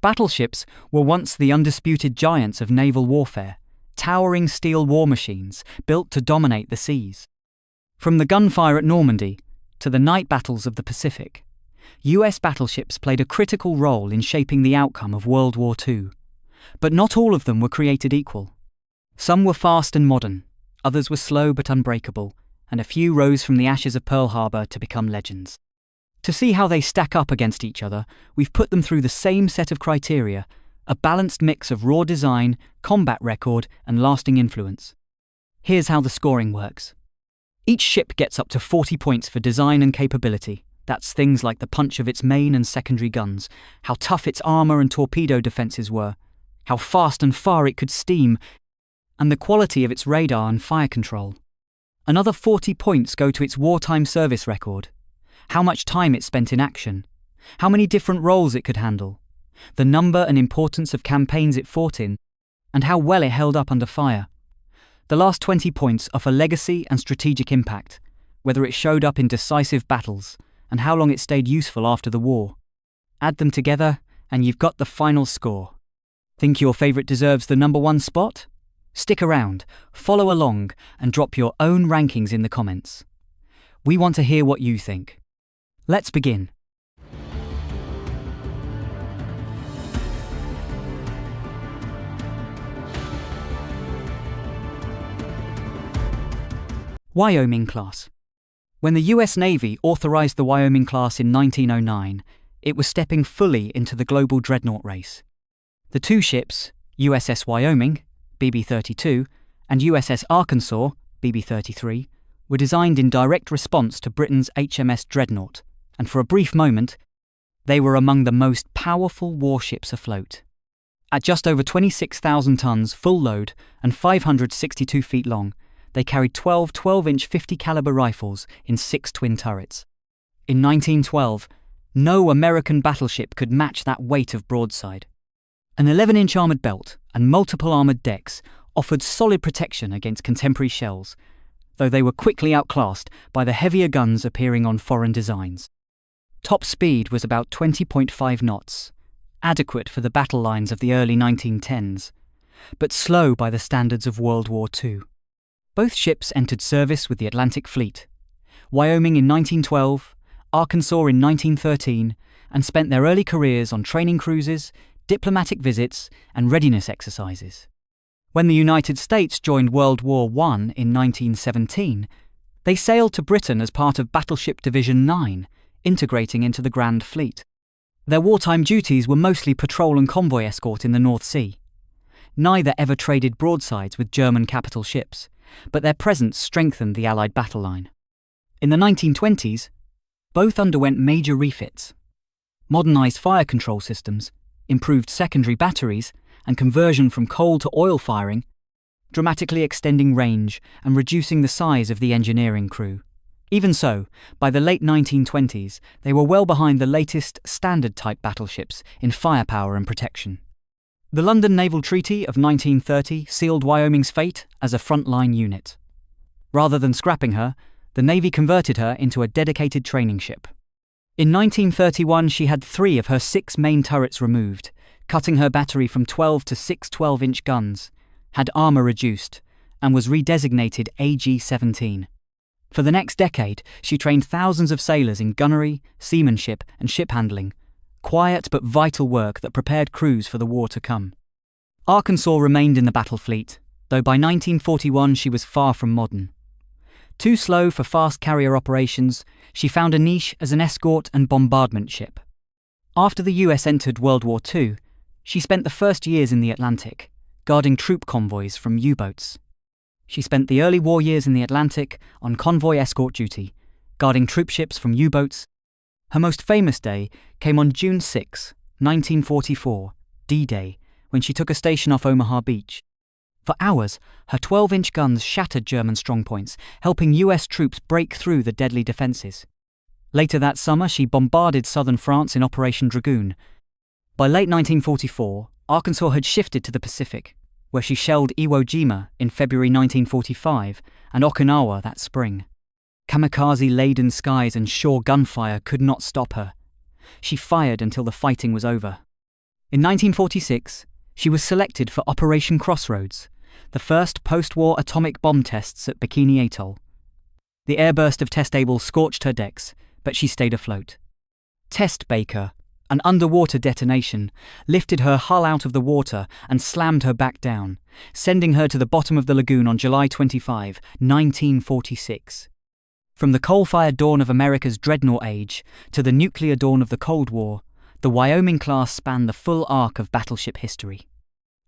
Battleships were once the undisputed giants of naval warfare, towering steel war machines built to dominate the seas. From the gunfire at Normandy to the night battles of the Pacific, US battleships played a critical role in shaping the outcome of World War II. But not all of them were created equal. Some were fast and modern, others were slow but unbreakable, and a few rose from the ashes of Pearl Harbor to become legends. To see how they stack up against each other, we've put them through the same set of criteria, a balanced mix of raw design, combat record, and lasting influence. Here's how the scoring works. Each ship gets up to 40 points for design and capability. That's things like the punch of its main and secondary guns, how tough its armor and torpedo defenses were, how fast and far it could steam, and the quality of its radar and fire control. Another 40 points go to its wartime service record, how much time it spent in action, how many different roles it could handle, the number and importance of campaigns it fought in, and how well it held up under fire. The last 20 points offer legacy and strategic impact, whether it showed up in decisive battles, and how long it stayed useful after the war. Add them together, and you've got the final score. Think your favorite deserves the number one spot? Stick around, follow along, and drop your own rankings in the comments. We want to hear what you think. Let's begin. Wyoming Class. When the US Navy authorized the Wyoming Class in 1909, it was stepping fully into the global dreadnought race. The two ships, USS Wyoming, BB-32, and USS Arkansas, BB-33, were designed in direct response to Britain's HMS Dreadnought, and for a brief moment, they were among the most powerful warships afloat. At just over 26,000 tons full load and 562 feet long, they carried 12 12-inch 50 caliber rifles in 6 twin turrets. In 1912, no American battleship could match that weight of broadside. An 11-inch armored belt and multiple armored decks offered solid protection against contemporary shells, though they were quickly outclassed by the heavier guns appearing on foreign designs. Top speed was about 20.5 knots, adequate for the battle lines of the early 1910s, but slow by the standards of World War II. Both ships entered service with the Atlantic Fleet, Wyoming in 1912, Arkansas in 1913, and spent their early careers on training cruises, diplomatic visits, and readiness exercises. When the United States joined World War I in 1917, they sailed to Britain as part of Battleship Division 9, integrating into the Grand Fleet. Their wartime duties were mostly patrol and convoy escort in the North Sea. Neither ever traded broadsides with German capital ships, but their presence strengthened the Allied battle line. In the 1920s, both underwent major refits. Modernized fire control systems, improved secondary batteries, and conversion from coal to oil firing, dramatically extending range and reducing the size of the engineering crew. Even so, by the late 1920s, they were well behind the latest standard-type battleships in firepower and protection. The London Naval Treaty of 1930 sealed Wyoming's fate as a frontline unit. Rather than scrapping her, the Navy converted her into a dedicated training ship. In 1931, she had 3 of her 6 main turrets removed, cutting her battery from 12 to 6 12-inch guns, had armor reduced, and was redesignated AG-17. For the next decade, she trained thousands of sailors in gunnery, seamanship, and ship handling, quiet but vital work that prepared crews for the war to come. Arkansas remained in the battle fleet, though by 1941 she was far from modern. Too slow for fast carrier operations, she found a niche as an escort and bombardment ship. After the US entered World War II, she spent the first years in the Atlantic, guarding troop convoys from U-boats. She spent the early war years in the Atlantic on convoy escort duty, guarding troopships from U-boats. Her most famous day came on June 6, 1944, D-Day, when she took a station off Omaha Beach. For hours, her 12-inch guns shattered German strongpoints, helping US troops break through the deadly defenses. Later that summer, she bombarded southern France in Operation Dragoon. By late 1944, Arkansas had shifted to the Pacific, where she shelled Iwo Jima in February 1945 and Okinawa that spring. Kamikaze-laden skies and shore gunfire could not stop her. She fired until the fighting was over. In 1946, she was selected for Operation Crossroads, the first post-war atomic bomb tests at Bikini Atoll. The airburst of Test Able scorched her decks, but she stayed afloat. Test Baker, an underwater detonation, lifted her hull out of the water and slammed her back down, sending her to the bottom of the lagoon on July 25, 1946. From the coal-fired dawn of America's dreadnought age to the nuclear dawn of the Cold War, the Wyoming Class spanned the full arc of battleship history.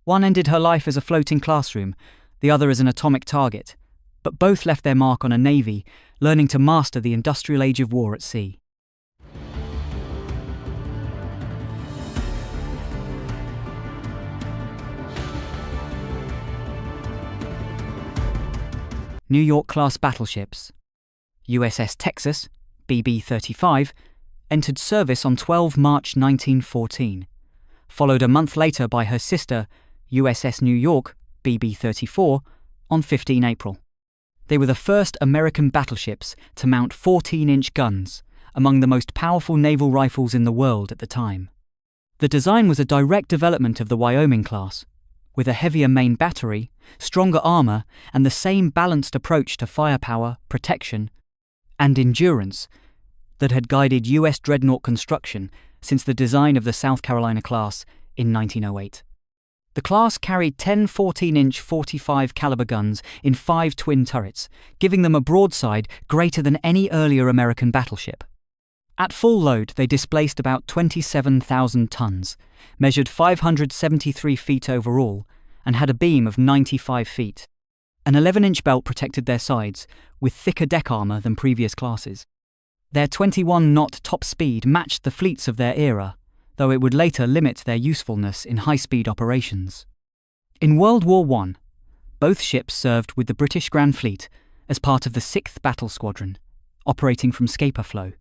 One ended her life as a floating classroom, the other as an atomic target, but both left their mark on a navy learning to master the industrial age of war at sea. New York-class battleships. USS Texas, BB-35, entered service on 12 March 1914, followed a month later by her sister, USS New York, BB-34, on 15 April. They were the first American battleships to mount 14-inch guns, among the most powerful naval rifles in the world at the time. The design was a direct development of the Wyoming Class, with a heavier main battery, stronger armour, and the same balanced approach to firepower, protection, and endurance that had guided US dreadnought construction since the design of the South Carolina class in 1908. The class carried 10 14-inch 45 caliber guns in 5 twin turrets, giving them a broadside greater than any earlier American battleship. At full load, they displaced about 27,000 tons, measured 573 feet overall, and had a beam of 95 feet. An 11-inch belt protected their sides, with thicker deck armour than previous classes. Their 21-knot top speed matched the fleets of their era, though it would later limit their usefulness in high-speed operations. In World War I, both ships served with the British Grand Fleet as part of the 6th Battle Squadron, operating from Scapa Flow.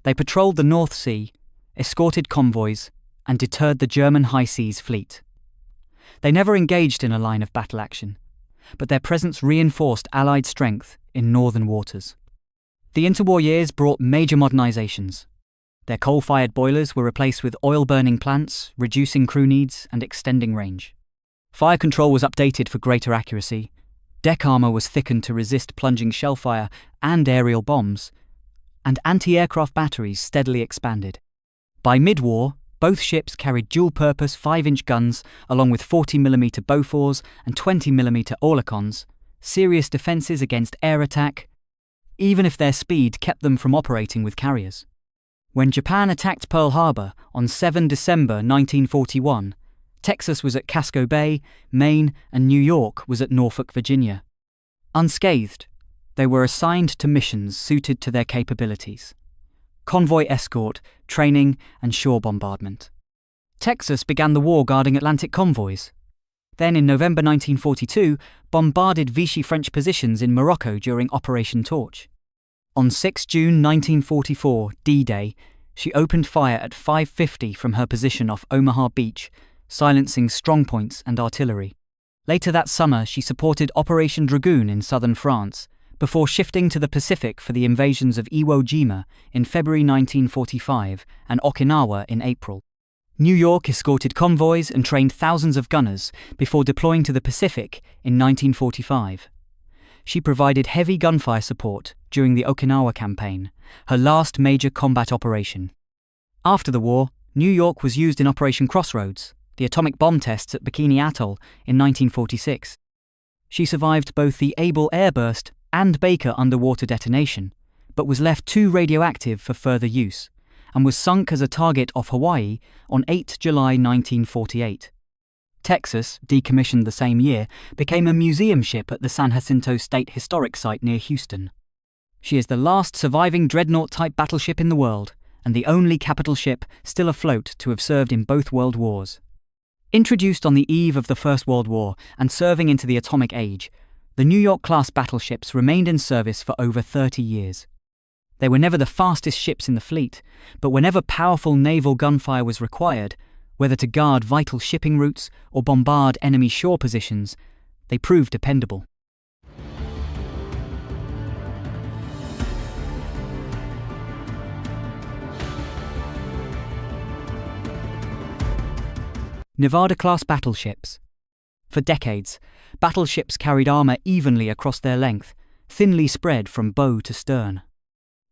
They patrolled the North Sea, escorted convoys, and deterred the German High Seas Fleet. They never engaged in a line of battle action, but their presence reinforced Allied strength in northern waters. The interwar years brought major modernizations. Their coal-fired boilers were replaced with oil-burning plants, reducing crew needs and extending range. Fire control was updated for greater accuracy. Deck armour was thickened to resist plunging shellfire and aerial bombs, and anti-aircraft batteries steadily expanded. By mid-war, both ships carried dual-purpose 5-inch guns along with 40mm Bofors and 20mm Oerlikons, serious defences against air attack, even if their speed kept them from operating with carriers. When Japan attacked Pearl Harbor on 7 December 1941, Texas was at Casco Bay, Maine, and New York was at Norfolk, Virginia. Unscathed, they were assigned to missions suited to their capabilities: convoy escort, training, and shore bombardment. Texas began the war guarding Atlantic convoys. Then, in November 1942, bombarded Vichy French positions in Morocco during Operation Torch. On 6 June 1944, D-Day, she opened fire at 5:50 from her position off Omaha Beach, silencing strongpoints and artillery. Later that summer, she supported Operation Dragoon in southern France, before shifting to the Pacific for the invasions of Iwo Jima in February 1945 and Okinawa in April. New York escorted convoys and trained thousands of gunners before deploying to the Pacific in 1945. She provided heavy gunfire support during the Okinawa campaign, her last major combat operation. After the war, New York was used in Operation Crossroads, the atomic bomb tests at Bikini Atoll in 1946. She survived both the Able airburst and Baker underwater detonation, but was left too radioactive for further use, and was sunk as a target off Hawaii on 8 July 1948. Texas, decommissioned the same year, became a museum ship at the San Jacinto State Historic Site near Houston. She is the last surviving dreadnought-type battleship in the world, and the only capital ship still afloat to have served in both world wars. Introduced on the eve of the First World War and serving into the atomic age, the New York-class battleships remained in service for over 30 years. They were never the fastest ships in the fleet, but whenever powerful naval gunfire was required, whether to guard vital shipping routes or bombard enemy shore positions, they proved dependable. Nevada-class battleships. For decades, battleships carried armor evenly across their length, thinly spread from bow to stern.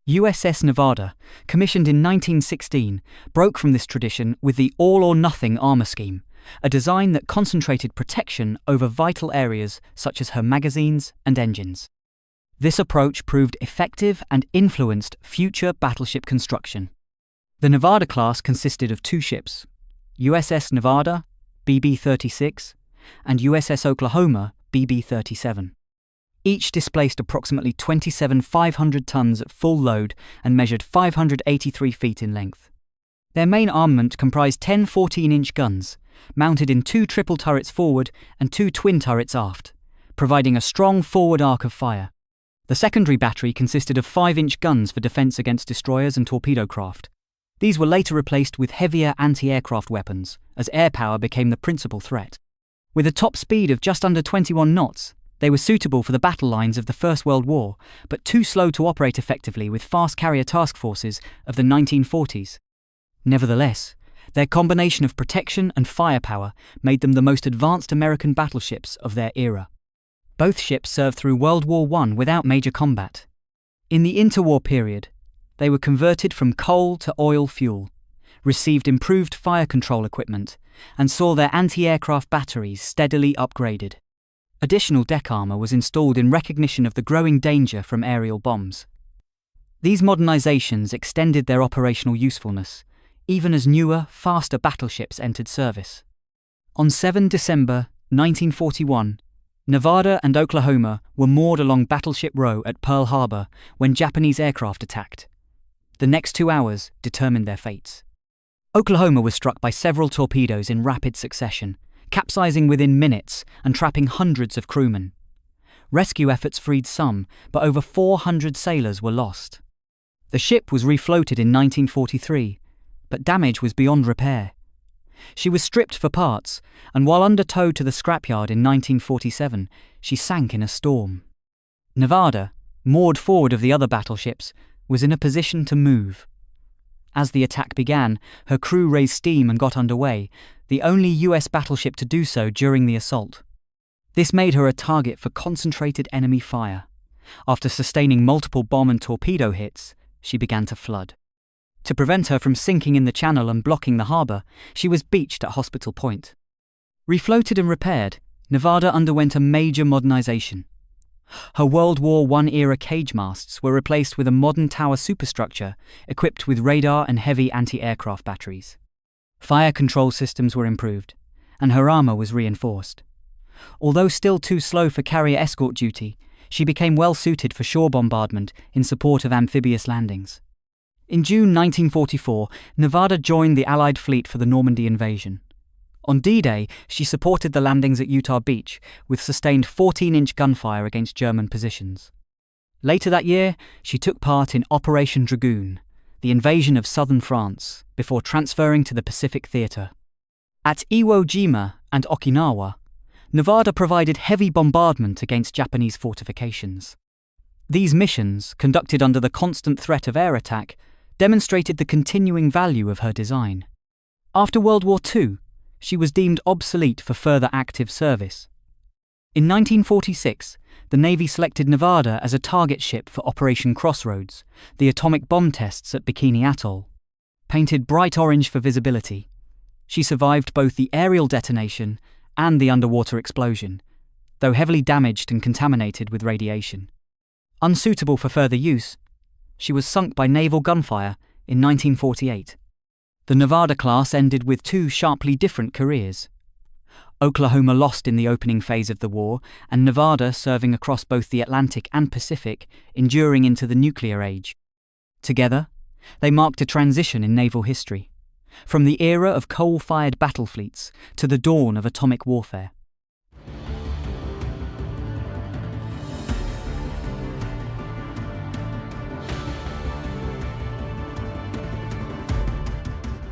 USS Nevada, commissioned in 1916, broke from this tradition with the all-or-nothing armor scheme, a design that concentrated protection over vital areas such as her magazines and engines. This approach proved effective and influenced future battleship construction. The Nevada class consisted of two ships, USS Nevada, BB-36, and USS Oklahoma, BB-37. Each displaced approximately 27,500 tons at full load and measured 583 feet in length. Their main armament comprised 10 14-inch guns, mounted in 2 triple turrets forward and 2 twin turrets aft, providing a strong forward arc of fire. The secondary battery consisted of 5-inch guns for defense against destroyers and torpedo craft. These were later replaced with heavier anti-aircraft weapons, as air power became the principal threat. With a top speed of just under 21 knots, they were suitable for the battle lines of the First World War, but too slow to operate effectively with fast carrier task forces of the 1940s. Nevertheless, their combination of protection and firepower made them the most advanced American battleships of their era. Both ships served through World War I without major combat. In the interwar period, they were converted from coal to oil fuel, received improved fire control equipment, and saw their anti-aircraft batteries steadily upgraded. Additional deck armor was installed in recognition of the growing danger from aerial bombs. These modernizations extended their operational usefulness, even as newer, faster battleships entered service. On 7 December 1941, Nevada and Oklahoma were moored along Battleship Row at Pearl Harbor when Japanese aircraft attacked. The next 2 hours determined their fates. Oklahoma was struck by several torpedoes in rapid succession, capsizing within minutes and trapping hundreds of crewmen. Rescue efforts freed some, but over 400 sailors were lost. The ship was refloated in 1943, but damage was beyond repair. She was stripped for parts, and while undertowed to the scrapyard in 1947, she sank in a storm. Nevada, moored forward of the other battleships, was in a position to move. As the attack began, her crew raised steam and got underway, the only US battleship to do so during the assault. This made her a target for concentrated enemy fire. After sustaining multiple bomb and torpedo hits, she began to flood. To prevent her from sinking in the channel and blocking the harbor, she was beached at Hospital Point. Refloated and repaired, Nevada underwent a major modernization. Her World War I-era cage masts were replaced with a modern tower superstructure equipped with radar and heavy anti-aircraft batteries. Fire control systems were improved, and her armor was reinforced. Although still too slow for carrier escort duty, she became well suited for shore bombardment in support of amphibious landings. In June 1944, Nevada joined the Allied fleet for the Normandy invasion. On D-Day, she supported the landings at Utah Beach with sustained 14-inch gunfire against German positions. Later that year, she took part in Operation Dragoon, the invasion of southern France, before transferring to the Pacific Theater. At Iwo Jima and Okinawa, Nevada provided heavy bombardment against Japanese fortifications. These missions, conducted under the constant threat of air attack, demonstrated the continuing value of her design. After World War II, she was deemed obsolete for further active service. In 1946, the Navy selected Nevada as a target ship for Operation Crossroads, the atomic bomb tests at Bikini Atoll. Painted bright orange for visibility, she survived both the aerial detonation and the underwater explosion, though heavily damaged and contaminated with radiation. Unsuitable for further use, she was sunk by naval gunfire in 1948. The Nevada class ended with 2 sharply different careers. Oklahoma lost in the opening phase of the war, and Nevada serving across both the Atlantic and Pacific, enduring into the nuclear age. Together, they marked a transition in naval history, from the era of coal-fired battle fleets to the dawn of atomic warfare.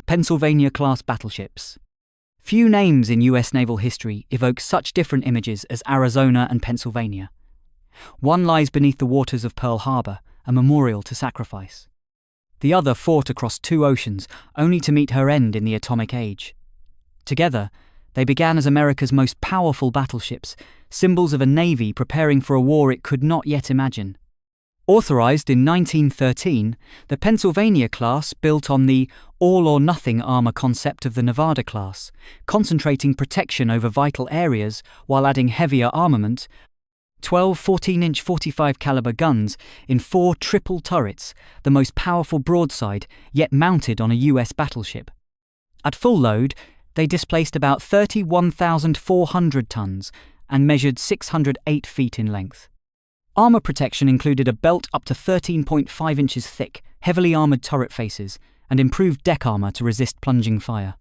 Pennsylvania-class battleships. Few names in US naval history evoke such different images as Arizona and Pennsylvania. One lies beneath the waters of Pearl Harbor, a memorial to sacrifice. The other fought across 2 oceans, only to meet her end in the atomic age. Together, They began as America's most powerful battleships, symbols of a navy preparing for a war it could not yet imagine. Authorized in 1913, the Pennsylvania class built on the all-or-nothing armor concept of the Nevada class, concentrating protection over vital areas while adding heavier armament, 12 14-inch 45 caliber guns in 4 triple turrets, the most powerful broadside, yet mounted on a US battleship. At full load, they displaced about 31,400 tons and measured 608 feet in length. Armor protection included a belt up to 13.5 inches thick, heavily armored turret faces, and improved deck armor to resist plunging fire.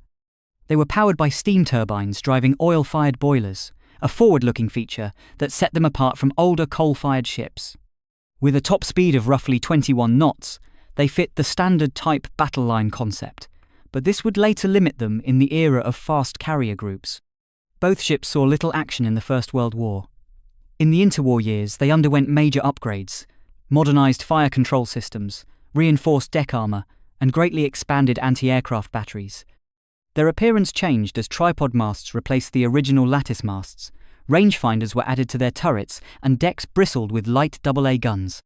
They were powered by steam turbines driving oil-fired boilers, a forward-looking feature that set them apart from older coal-fired ships. With a top speed of roughly 21 knots, they fit the standard type battle line concept, but this would later limit them in the era of fast carrier groups. Both ships saw little action in the First World War. In the interwar years, they underwent major upgrades, modernized fire control systems, reinforced deck armor, and greatly expanded anti-aircraft batteries. Their appearance changed as tripod masts replaced the original lattice masts, rangefinders were added to their turrets, and decks bristled with light AA guns.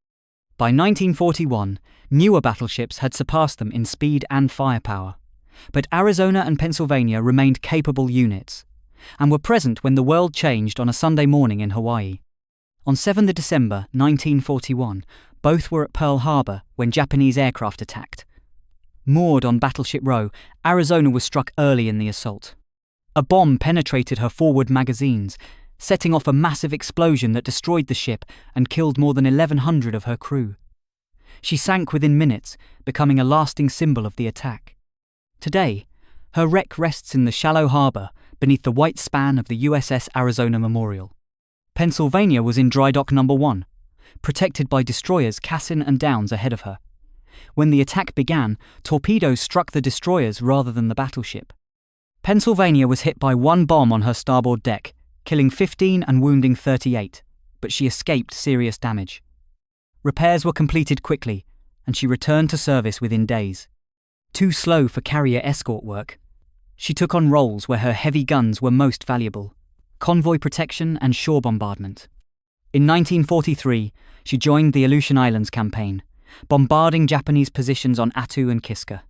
By 1941, newer battleships had surpassed them in speed and firepower. But Arizona and Pennsylvania remained capable units, and were present when the world changed on a Sunday morning in Hawaii. On 7 December 1941, both were at Pearl Harbor when Japanese aircraft attacked. Moored on Battleship Row, Arizona was struck early in the assault. A bomb penetrated her forward magazines, setting off a massive explosion that destroyed the ship and killed more than 1,100 of her crew. She sank within minutes, becoming a lasting symbol of the attack. Today, her wreck rests in the shallow harbor beneath the white span of the USS Arizona Memorial. Pennsylvania was in dry dock number 1, protected by destroyers Cassin and Downs ahead of her. When the attack began, torpedoes struck the destroyers rather than the battleship. Pennsylvania was hit by 1 bomb on her starboard deck, killing 15 and wounding 38, but she escaped serious damage. Repairs were completed quickly, and she returned to service within days. Too slow for carrier escort work, she took on roles where her heavy guns were most valuable: convoy protection and shore bombardment. In 1943, she joined the Aleutian Islands campaign, bombarding Japanese positions on Attu and Kiska.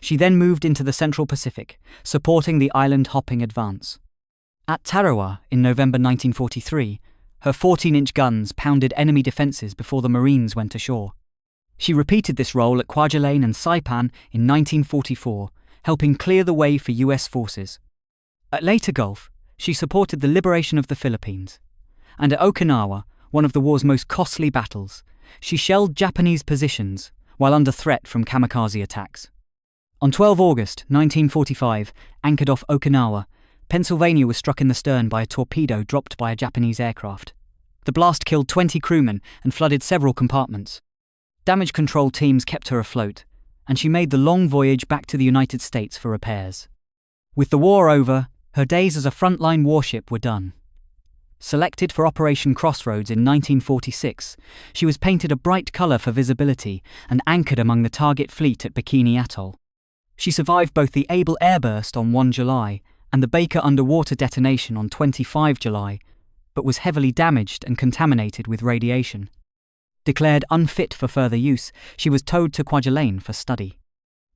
She then moved into the Central Pacific, supporting the island-hopping advance. At Tarawa in November 1943, her 14-inch guns pounded enemy defenses before the Marines went ashore. She repeated this role at Kwajalein and Saipan in 1944, helping clear the way for US forces. At Leyte Gulf, she supported the liberation of the Philippines. And at Okinawa, one of the war's most costly battles, she shelled Japanese positions while under threat from kamikaze attacks. On 12 August 1945, anchored off Okinawa, Pennsylvania was struck in the stern by a torpedo dropped by a Japanese aircraft. The blast killed 20 crewmen and flooded several compartments. Damage control teams kept her afloat, and she made the long voyage back to the United States for repairs. With the war over, her days as a frontline warship were done. Selected for Operation Crossroads in 1946, she was painted a bright colour for visibility and anchored among the target fleet at Bikini Atoll. She survived both the Able airburst on 1 July and the Baker underwater detonation on 25 July, but was heavily damaged and contaminated with radiation. Declared unfit for further use, she was towed to Kwajalein for study.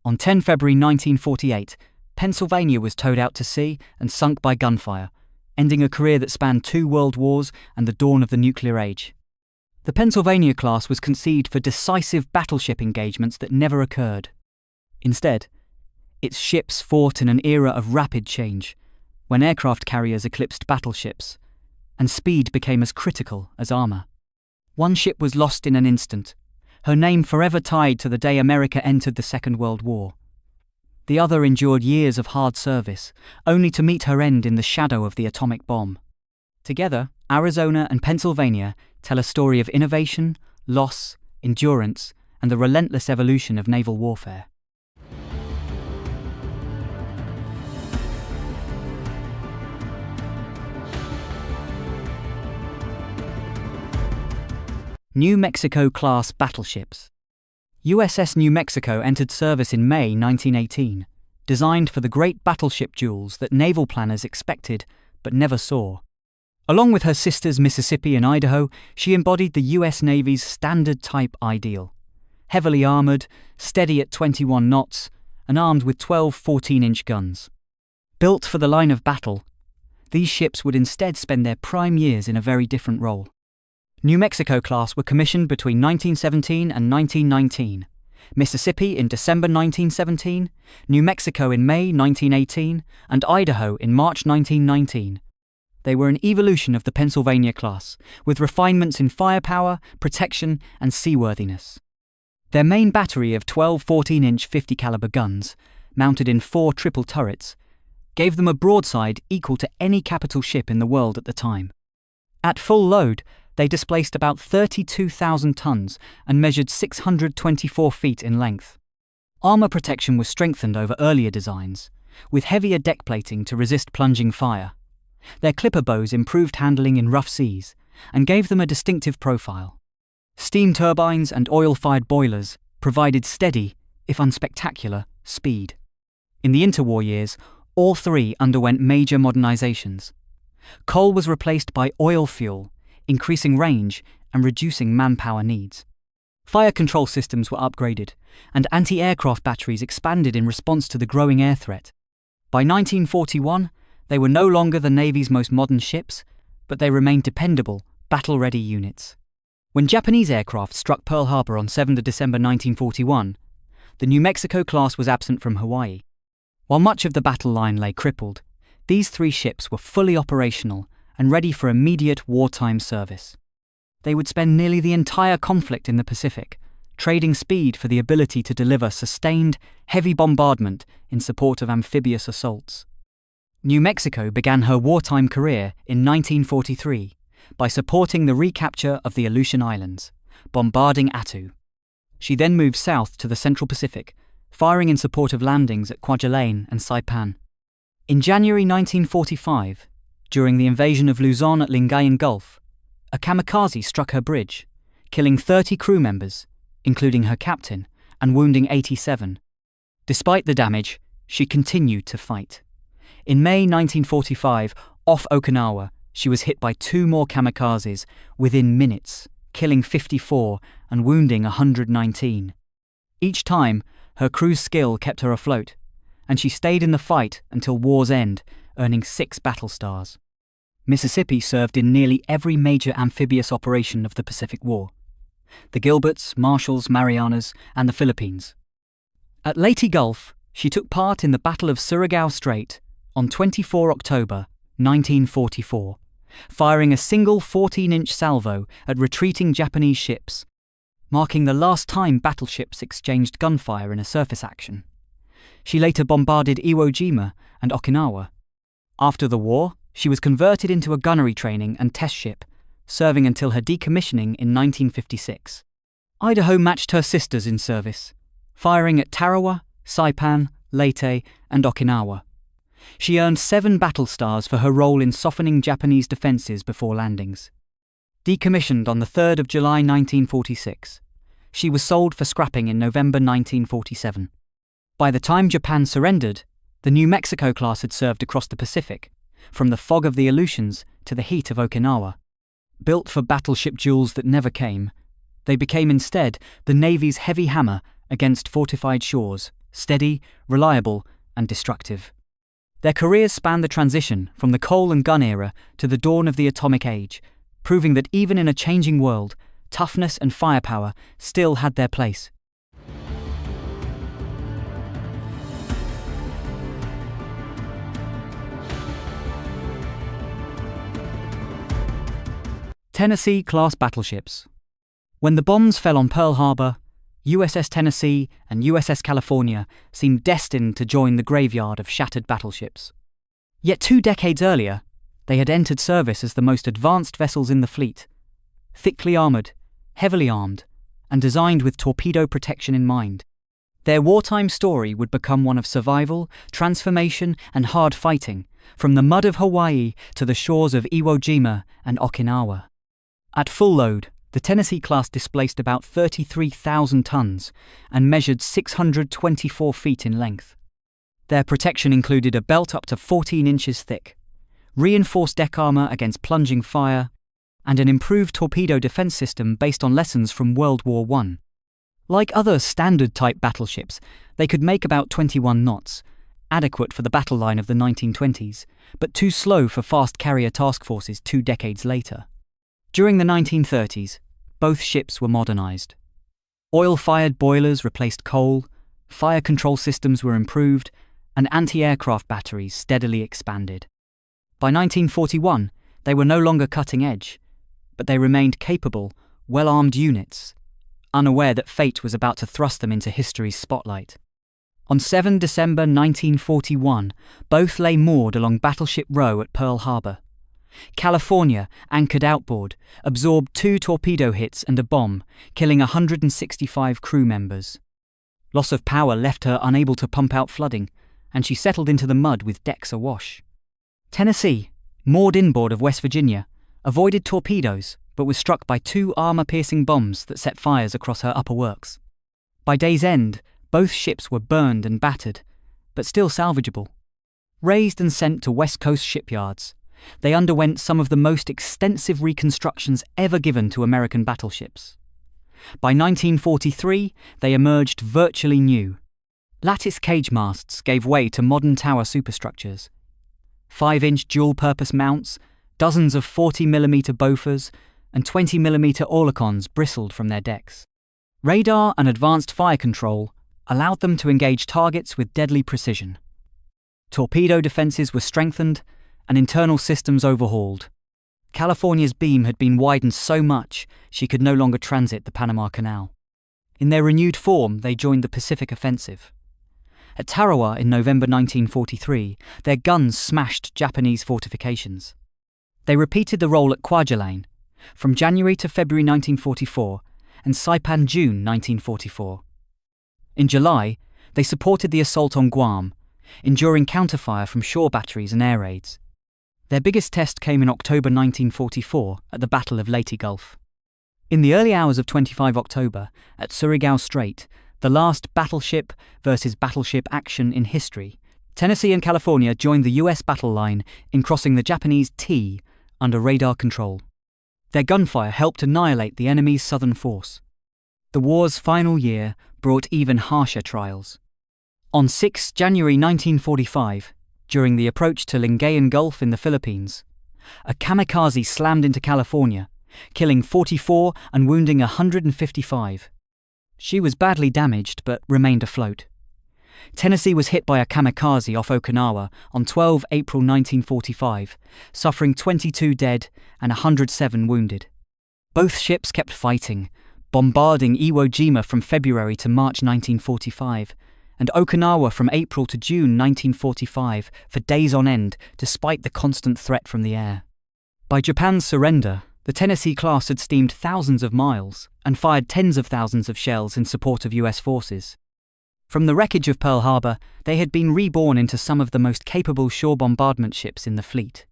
On 10 February 1948, Pennsylvania was towed out to sea and sunk by gunfire, ending a career that spanned 2 world wars and the dawn of the nuclear age. The Pennsylvania class was conceived for decisive battleship engagements that never occurred. Instead, its ships fought in an era of rapid change, when aircraft carriers eclipsed battleships, and speed became as critical as armor. One ship was lost in an instant, her name forever tied to the day America entered the Second World War. The other endured years of hard service, only to meet her end in the shadow of the atomic bomb. Together, Arizona and Pennsylvania tell a story of innovation, loss, endurance, and the relentless evolution of naval warfare. New Mexico-class battleships. USS New Mexico entered service in May 1918, designed for the great battleship duels that naval planners expected but never saw. Along with her sisters Mississippi and Idaho, she embodied the U.S. Navy's standard type ideal. Heavily armored, steady at 21 knots, and armed with 12 14-inch guns. Built for the line of battle, these ships would instead spend their prime years in a very different role. New Mexico class were commissioned between 1917 and 1919, Mississippi in December 1917, New Mexico in May 1918, and Idaho in March 1919. They were an evolution of the Pennsylvania class, with refinements in firepower, protection, and seaworthiness. Their main battery of 12 14-inch 50 caliber guns, mounted in 4 triple turrets, gave them a broadside equal to any capital ship in the world at the time. At full load, they displaced about 32,000 tons and measured 624 feet in length. Armor protection was strengthened over earlier designs, with heavier deck plating to resist plunging fire. Their clipper bows improved handling in rough seas and gave them a distinctive profile. Steam turbines and oil-fired boilers provided steady, if unspectacular, speed. In the interwar years, all 3 underwent major modernizations. Coal was replaced by oil fuel, increasing range and reducing manpower needs. Fire control systems were upgraded, and anti-aircraft batteries expanded in response to the growing air threat. By 1941, they were no longer the Navy's most modern ships, but they remained dependable, battle-ready units. When Japanese aircraft struck Pearl Harbor on 7 December 1941, the New Mexico class was absent from Hawaii. While much of the battle line lay crippled, these 3 ships were fully operational and ready for immediate wartime service. They would spend nearly the entire conflict in the Pacific, trading speed for the ability to deliver sustained, heavy bombardment in support of amphibious assaults. New Mexico began her wartime career in 1943 by supporting the recapture of the Aleutian Islands, bombarding Attu. She then moved south to the Central Pacific, firing in support of landings at Kwajalein and Saipan. In January 1945, during the invasion of Luzon at Lingayen Gulf, a kamikaze struck her bridge, killing 30 crew members, including her captain, and wounding 87. Despite the damage, she continued to fight. In May 1945, off Okinawa, she was hit by 2 more kamikazes within minutes, killing 54 and wounding 119. Each time, her crew's skill kept her afloat, and she stayed in the fight until war's end, earning 6 battle stars. Mississippi served in nearly every major amphibious operation of the Pacific War: the Gilberts, Marshalls, Marianas, and the Philippines. At Leyte Gulf, she took part in the Battle of Surigao Strait on 24 October 1944, firing a single 14-inch salvo at retreating Japanese ships, marking the last time battleships exchanged gunfire in a surface action. She later bombarded Iwo Jima and Okinawa. After the war, she was converted into a gunnery training and test ship, serving until her decommissioning in 1956. Idaho matched her sisters in service, firing at Tarawa, Saipan, Leyte, and Okinawa. She earned 7 battle stars for her role in softening Japanese defenses before landings. Decommissioned on the 3rd of July 1946, she was sold for scrapping in November 1947. By the time Japan surrendered, the New Mexico class had served across the Pacific, from the fog of the Aleutians to the heat of Okinawa. Built for battleship duels that never came, they became instead the Navy's heavy hammer against fortified shores, steady, reliable, and destructive. Their careers spanned the transition from the coal and gun era to the dawn of the atomic age, proving that even in a changing world, toughness and firepower still had their place. Tennessee-class battleships. When the bombs fell on Pearl Harbor, USS Tennessee and USS California seemed destined to join the graveyard of shattered battleships. Yet 2 decades earlier, they had entered service as the most advanced vessels in the fleet, thickly armored, heavily armed, and designed with torpedo protection in mind. Their wartime story would become one of survival, transformation, and hard fighting, from the mud of Hawaii to the shores of Iwo Jima and Okinawa. At full load, the Tennessee class displaced about 33,000 tons and measured 624 feet in length. Their protection included a belt up to 14 inches thick, reinforced deck armor against plunging fire, and an improved torpedo defense system based on lessons from World War I. Like other standard-type battleships, they could make about 21 knots, adequate for the battle line of the 1920s, but too slow for fast carrier task forces 2 decades later. During the 1930s, both ships were modernized. Oil-fired boilers replaced coal, fire control systems were improved, and anti-aircraft batteries steadily expanded. By 1941, they were no longer cutting edge, but they remained capable, well-armed units, unaware that fate was about to thrust them into history's spotlight. On 7 December 1941, both lay moored along Battleship Row at Pearl Harbor. California, anchored outboard, absorbed 2 torpedo hits and a bomb, killing 165 crew members. Loss of power left her unable to pump out flooding, and she settled into the mud with decks awash. Tennessee, moored inboard of West Virginia, avoided torpedoes but was struck by 2 armor-piercing bombs that set fires across her upper works. By day's end, both ships were burned and battered, but still salvageable. Raised and sent to West Coast shipyards, they underwent some of the most extensive reconstructions ever given to American battleships. By 1943, they emerged virtually new. Lattice cage masts gave way to modern tower superstructures. 5-inch dual-purpose mounts, dozens of 40mm Bofors, and 20mm Oerlikons bristled from their decks. Radar and advanced fire control allowed them to engage targets with deadly precision. Torpedo defenses were strengthened and internal systems overhauled. California's beam had been widened so much she could no longer transit the Panama Canal. In their renewed form, they joined the Pacific Offensive. At Tarawa in November 1943, their guns smashed Japanese fortifications. They repeated the role at Kwajalein from January to February 1944 and Saipan June 1944. In July, they supported the assault on Guam, enduring counterfire from shore batteries and air raids. Their biggest test came in October 1944 at the Battle of Leyte Gulf. In the early hours of 25 October, at Surigao Strait, the last battleship versus battleship action in history, Tennessee and California joined the US battle line in crossing the Japanese T under radar control. Their gunfire helped annihilate the enemy's southern force. The war's final year brought even harsher trials. On 6 January 1945, during the approach to Lingayen Gulf in the Philippines, a kamikaze slammed into California, killing 44 and wounding 155. She was badly damaged but remained afloat. Tennessee was hit by a kamikaze off Okinawa on 12 April 1945, suffering 22 dead and 107 wounded. Both ships kept fighting, bombarding Iwo Jima from February to March 1945, and Okinawa from April to June 1945 for days on end, despite the constant threat from the air. By Japan's surrender, the Tennessee class had steamed thousands of miles and fired tens of thousands of shells in support of US forces. From the wreckage of Pearl Harbor, they had been reborn into some of the most capable shore bombardment ships in the fleet.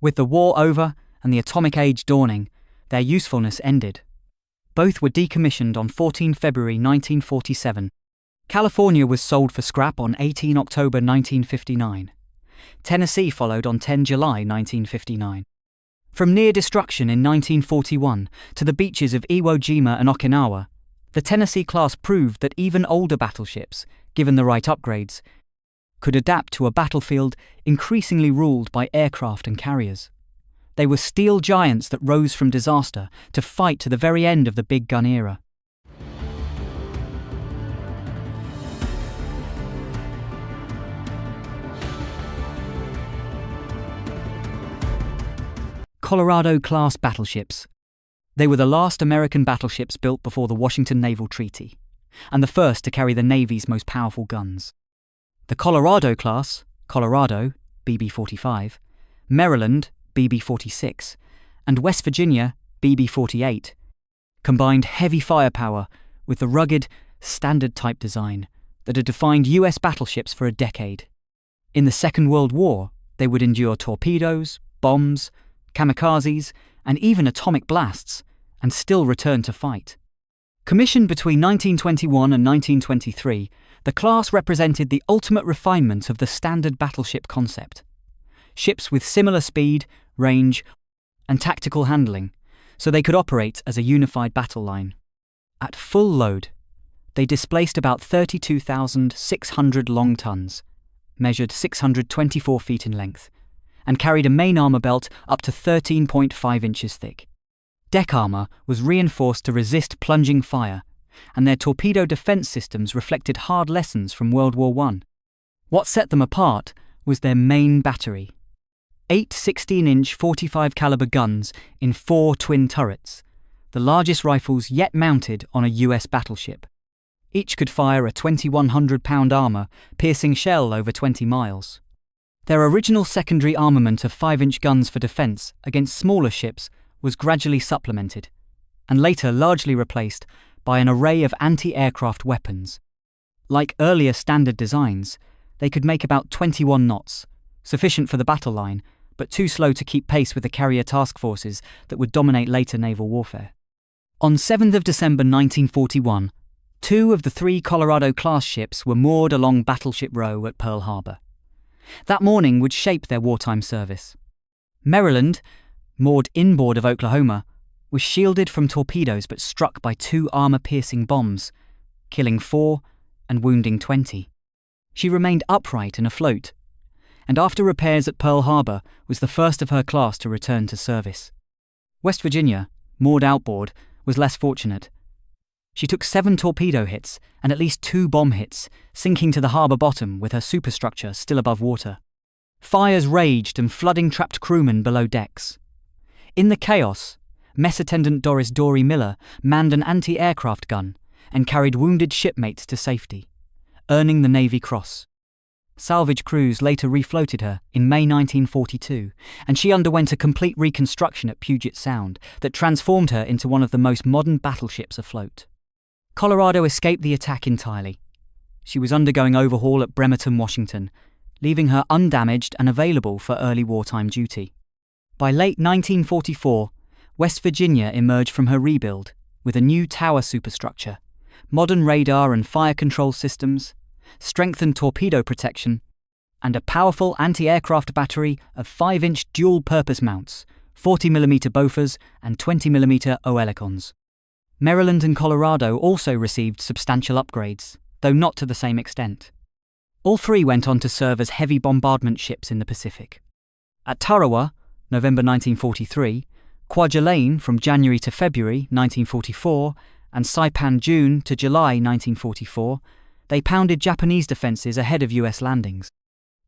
With the war over and the atomic age dawning, their usefulness ended. Both were decommissioned on 14 February 1947. California was sold for scrap on 18 October 1959. Tennessee followed on 10 July 1959. From near destruction in 1941 to the beaches of Iwo Jima and Okinawa, the Tennessee class proved that even older battleships, given the right upgrades, could adapt to a battlefield increasingly ruled by aircraft and carriers. They were steel giants that rose from disaster to fight to the very end of the big gun era. Colorado-class battleships. They were the last American battleships built before the Washington Naval Treaty, and the first to carry the Navy's most powerful guns. The Colorado class, Colorado, BB-45, Maryland, BB-46, and West Virginia, BB-48, combined heavy firepower with the rugged, standard-type design that had defined US battleships for a decade. In the Second World War, they would endure torpedoes, bombs, kamikazes, and even atomic blasts, and still return to fight. Commissioned between 1921 and 1923, The class represented the ultimate refinement of the standard battleship concept. Ships with similar speed, range, and tactical handling, so they could operate as a unified battle line. At full load, they displaced about 32,600 long tons, measured 624 feet in length, and carried a main armor belt up to 13.5 inches thick. Deck armor was reinforced to resist plunging fire, and their torpedo defense systems reflected hard lessons from World War I. What set them apart was their main battery. 8 16-inch 45 caliber guns in 4 twin turrets, the largest rifles yet mounted on a US battleship. Each could fire a 2,100-pound armor-piercing shell over 20 miles. Their original secondary armament of 5-inch guns for defense against smaller ships was gradually supplemented, and later largely replaced by an array of anti-aircraft weapons. Like earlier standard designs, they could make about 21 knots, sufficient for the battle line, but too slow to keep pace with the carrier task forces that would dominate later naval warfare. On 7th of December 1941, 2 of the 3 Colorado-class ships were moored along Battleship Row at Pearl Harbor. That morning would shape their wartime service. Maryland, moored inboard of Oklahoma, was shielded from torpedoes but struck by 2 armor-piercing bombs, killing 4 and wounding 20. She remained upright and afloat, and after repairs at Pearl Harbor was the first of her class to return to service. West Virginia, moored outboard, was less fortunate. She took 7 torpedo hits and at least 2 bomb hits, sinking to the harbor bottom with her superstructure still above water. Fires raged and flooding trapped crewmen below decks. In the chaos, Mess Attendant Doris Dory Miller manned an anti-aircraft gun and carried wounded shipmates to safety, earning the Navy Cross. Salvage crews later refloated her in May 1942, and she underwent a complete reconstruction at Puget Sound that transformed her into one of the most modern battleships afloat. Colorado escaped the attack entirely. She was undergoing overhaul at Bremerton, Washington, leaving her undamaged and available for early wartime duty. By late 1944, West Virginia emerged from her rebuild with a new tower superstructure, modern radar and fire control systems, strengthened torpedo protection, and a powerful anti-aircraft battery of 5-inch dual-purpose mounts, 40mm Bofors and 20mm Oerlikons. Maryland and Colorado also received substantial upgrades, though not to the same extent. All 3 went on to serve as heavy bombardment ships in the Pacific. At Tarawa, November 1943, Kwajalein from January to February 1944, and Saipan June to July 1944, they pounded Japanese defenses ahead of US landings.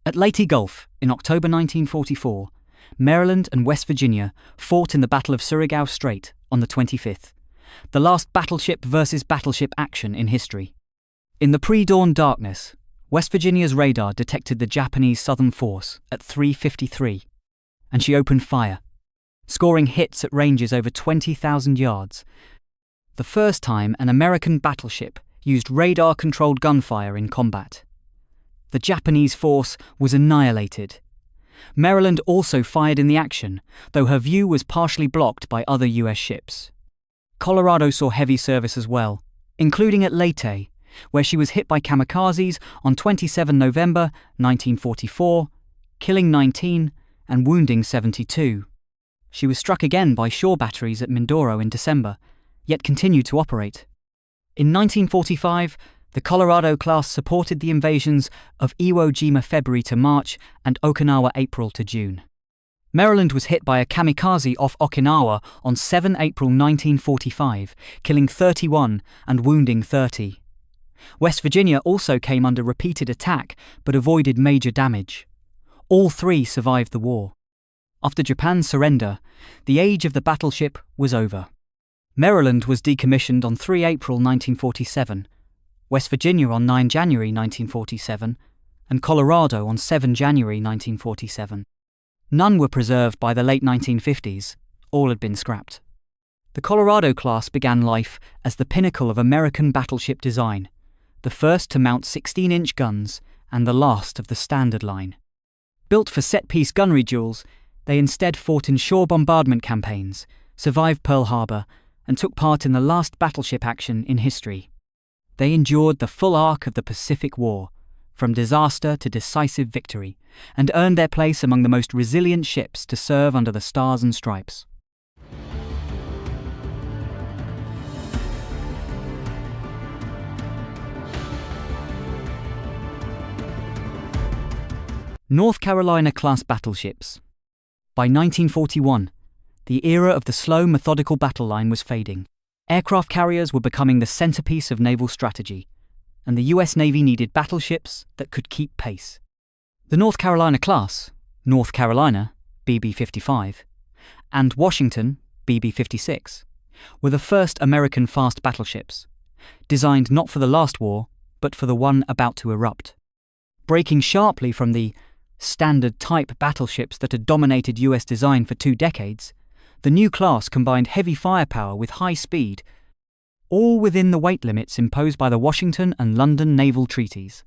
At Leyte Gulf, in October 1944, Maryland and West Virginia fought in the Battle of Surigao Strait on the 25th, the last battleship versus battleship action in history. In the pre-dawn darkness, West Virginia's radar detected the Japanese southern force at 3:53, and she opened fire, scoring hits at ranges over 20,000 yards. The first time an American battleship used radar-controlled gunfire in combat. The Japanese force was annihilated. Maryland also fired in the action, though her view was partially blocked by other US ships. Colorado saw heavy service as well, including at Leyte, where she was hit by kamikazes on 27 November 1944, killing 19 and wounding 72. She was struck again by shore batteries at Mindoro in December, yet continued to operate. In 1945, the Colorado class supported the invasions of Iwo Jima February to March and Okinawa April to June. Maryland was hit by a kamikaze off Okinawa on 7 April 1945, killing 31 and wounding 30. West Virginia also came under repeated attack but avoided major damage. All 3 survived the war. After Japan's surrender, the age of the battleship was over. Maryland was decommissioned on 3 April 1947, West Virginia on 9 January 1947, and Colorado on 7 January 1947. None were preserved by the late 1950s, all had been scrapped. The Colorado class began life as the pinnacle of American battleship design, the first to mount 16-inch guns and the last of the standard line. Built for set-piece gunnery duels, they instead fought in shore bombardment campaigns, survived Pearl Harbor, and took part in the last battleship action in history. They endured the full arc of the Pacific War, from disaster to decisive victory, and earned their place among the most resilient ships to serve under the Stars and Stripes. North Carolina class battleships. By 1941, the era of the slow, methodical battle line was fading. Aircraft carriers were becoming the centerpiece of naval strategy, and the US Navy needed battleships that could keep pace. The North Carolina class, North Carolina, BB-55, and Washington, BB-56, were the first American fast battleships, designed not for the last war, but for the one about to erupt. Breaking sharply from the standard type battleships that had dominated US design for 2 decades, the new class combined heavy firepower with high speed, all within the weight limits imposed by the Washington and London naval treaties.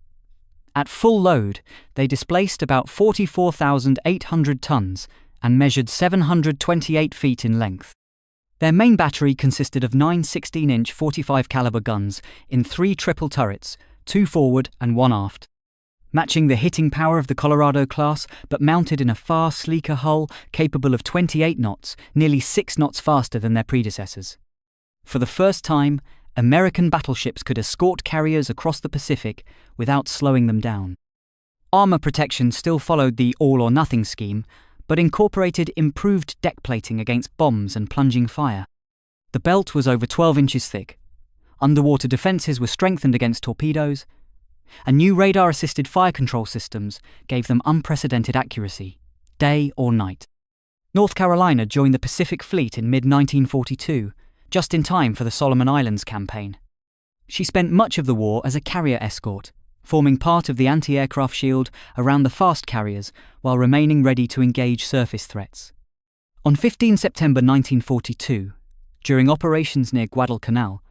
At full load, they displaced about 44,800 tons and measured 728 feet in length. Their main battery consisted of 9 16-inch 45 caliber guns in 3 triple turrets, 2 forward and 1 aft. Matching the hitting power of the Colorado class, but mounted in a far sleeker hull capable of 28 knots, nearly 6 knots faster than their predecessors. For the first time, American battleships could escort carriers across the Pacific without slowing them down. Armor protection still followed the all-or-nothing scheme, but incorporated improved deck plating against bombs and plunging fire. The belt was over 12 inches thick. Underwater defenses were strengthened against torpedoes, and new radar-assisted fire control systems gave them unprecedented accuracy, day or night. North Carolina joined the Pacific Fleet in mid-1942, just in time for the Solomon Islands campaign. She spent much of the war as a carrier escort, forming part of the anti-aircraft shield around the fast carriers while remaining ready to engage surface threats. On 15 September 1942, during operations near Guadalcanal,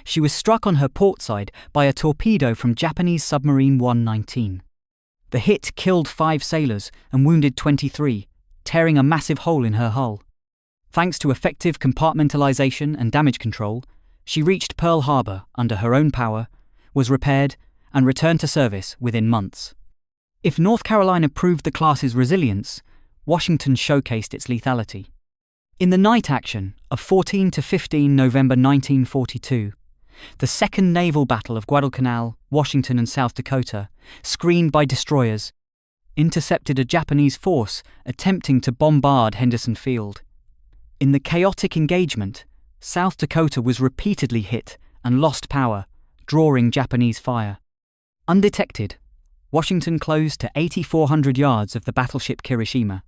she was struck on her port side by a torpedo from Japanese submarine 119. The hit killed 5 sailors and wounded 23, tearing a massive hole in her hull. Thanks to effective compartmentalization and damage control, she reached Pearl Harbor under her own power, was repaired, and returned to service within months. If North Carolina proved the class's resilience, Washington showcased its lethality. In the night action of 14 to 15 November 1942, the Second Naval Battle of Guadalcanal, Washington and South Dakota, screened by destroyers, intercepted a Japanese force attempting to bombard Henderson Field. In the chaotic engagement, South Dakota was repeatedly hit and lost power, drawing Japanese fire. Undetected, Washington closed to 8,400 yards of the battleship Kirishima.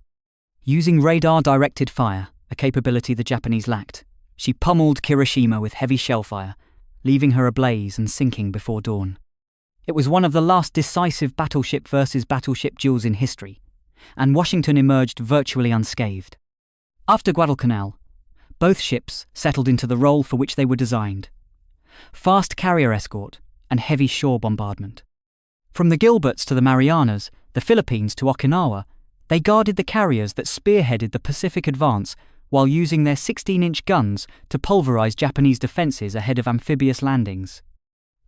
Using radar-directed fire, a capability the Japanese lacked, she pummeled Kirishima with heavy shellfire, leaving her ablaze and sinking before dawn. It was one of the last decisive battleship versus battleship duels in history, and Washington emerged virtually unscathed. After Guadalcanal, both ships settled into the role for which they were designed: fast carrier escort and heavy shore bombardment. From the Gilberts to the Marianas, the Philippines to Okinawa, they guarded the carriers that spearheaded the Pacific advance while using their 16-inch guns to pulverize Japanese defenses ahead of amphibious landings.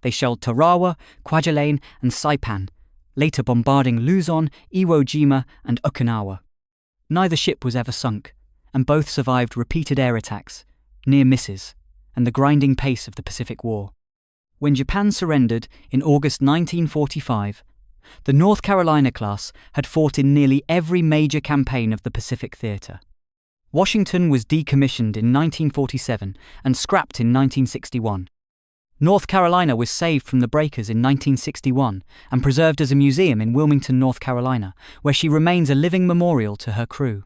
They shelled Tarawa, Kwajalein, and Saipan, later bombarding Luzon, Iwo Jima, and Okinawa. Neither ship was ever sunk, and both survived repeated air attacks, near misses, and the grinding pace of the Pacific War. When Japan surrendered in August 1945, the North Carolina class had fought in nearly every major campaign of the Pacific theater. Washington was decommissioned in 1947 and scrapped in 1961. North Carolina was saved from the breakers in 1961 and preserved as a museum in Wilmington, North Carolina, where she remains a living memorial to her crew.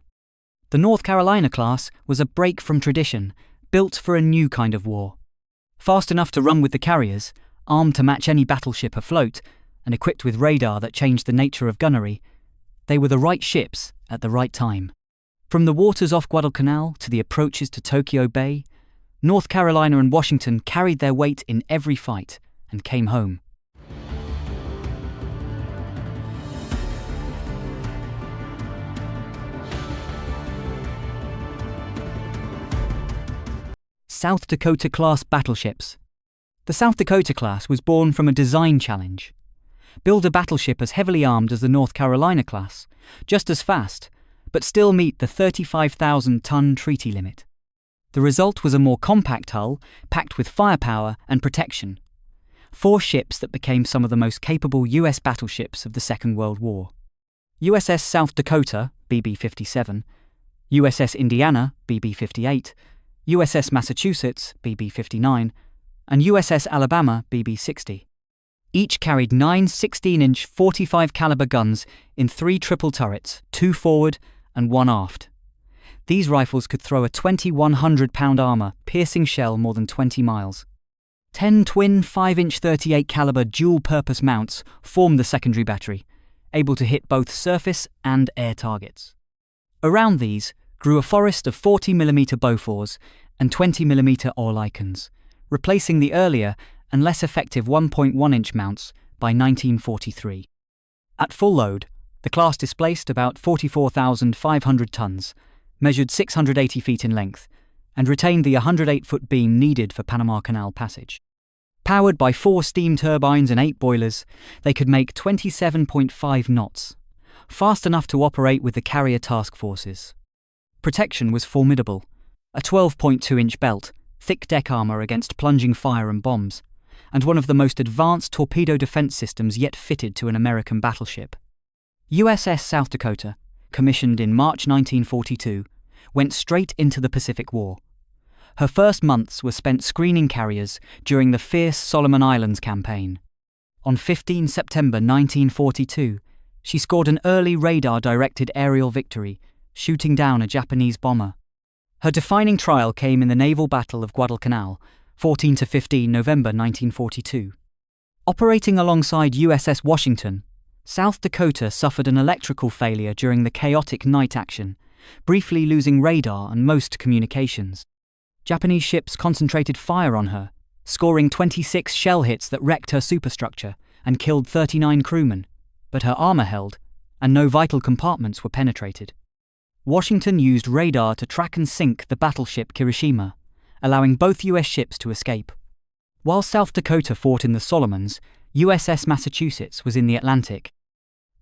The North Carolina class was a break from tradition, built for a new kind of war. Fast enough to run with the carriers, armed to match any battleship afloat, and equipped with radar that changed the nature of gunnery, they were the right ships at the right time. From the waters off Guadalcanal to the approaches to Tokyo Bay, North Carolina and Washington carried their weight in every fight and came home. South Dakota class battleships. The South Dakota class was born from a design challenge. Build a battleship as heavily armed as the North Carolina class, just as fast, but still meet the 35,000-ton treaty limit. The result was a more compact hull, packed with firepower and protection. 4 ships that became some of the most capable U.S. battleships of the Second World War. USS South Dakota, BB-57, USS Indiana, BB-58, USS Massachusetts, BB-59, and USS Alabama, BB-60. Each carried 9 16-inch 45 caliber guns in 3 triple turrets, 2 forward and 1 aft. These rifles could throw a 2,100-pound armor-piercing shell more than 20 miles. 10 twin 5-inch 38 caliber dual-purpose mounts formed the secondary battery, able to hit both surface and air targets. Around these grew a forest of 40mm Bofors and 20mm Oerlikons, replacing the earlier and less effective 1.1-inch mounts by 1943. At full load, the class displaced about 44,500 tons, measured 680 feet in length, and retained the 108-foot beam needed for Panama Canal passage. Powered by 4 steam turbines and 8 boilers, they could make 27.5 knots, fast enough to operate with the carrier task forces. Protection was formidable: a 12.2-inch belt, thick deck armor against plunging fire and bombs, and one of the most advanced torpedo defense systems yet fitted to an American battleship. USS South Dakota, commissioned in March 1942, went straight into the Pacific War. Her first months were spent screening carriers during the fierce Solomon Islands campaign. On 15 September 1942, she scored an early radar-directed aerial victory, shooting down a Japanese bomber. Her defining trial came in the naval battle of Guadalcanal, 14–15 November 1942. Operating alongside USS Washington, South Dakota suffered an electrical failure during the chaotic night action, briefly losing radar and most communications. Japanese ships concentrated fire on her, scoring 26 shell hits that wrecked her superstructure and killed 39 crewmen, but her armor held, and no vital compartments were penetrated. Washington used radar to track and sink the battleship Kirishima, allowing both U.S. ships to escape. While South Dakota fought in the Solomons, USS Massachusetts was in the Atlantic.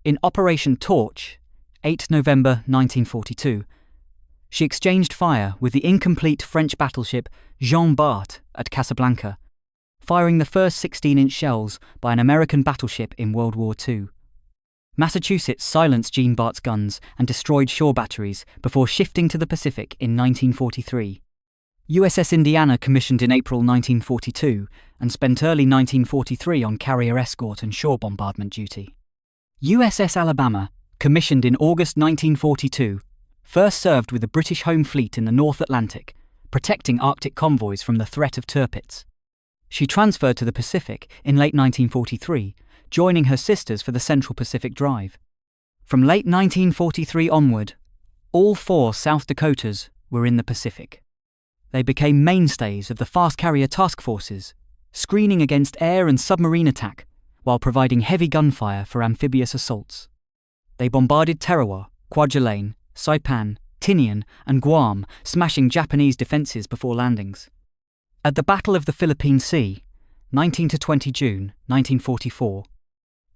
In Operation Torch, 8 November 1942, she exchanged fire with the incomplete French battleship Jean Bart at Casablanca, firing the first 16-inch shells by an American battleship in World War II. Massachusetts silenced Jean Bart's guns and destroyed shore batteries before shifting to the Pacific in 1943. USS Indiana commissioned in April 1942 and spent early 1943 on carrier escort and shore bombardment duty. USS Alabama, commissioned in August 1942, first served with the British Home Fleet in the North Atlantic, protecting Arctic convoys from the threat of torpedoes. She transferred to the Pacific in late 1943, joining her sisters for the Central Pacific Drive. From late 1943 onward, all 4 South Dakotas were in the Pacific. They became mainstays of the fast carrier task forces, screening against air and submarine attack while providing heavy gunfire for amphibious assaults. They bombarded Tarawa, Kwajalein, Saipan, Tinian, and Guam, smashing Japanese defenses before landings. At the Battle of the Philippine Sea, 19–20 June 1944,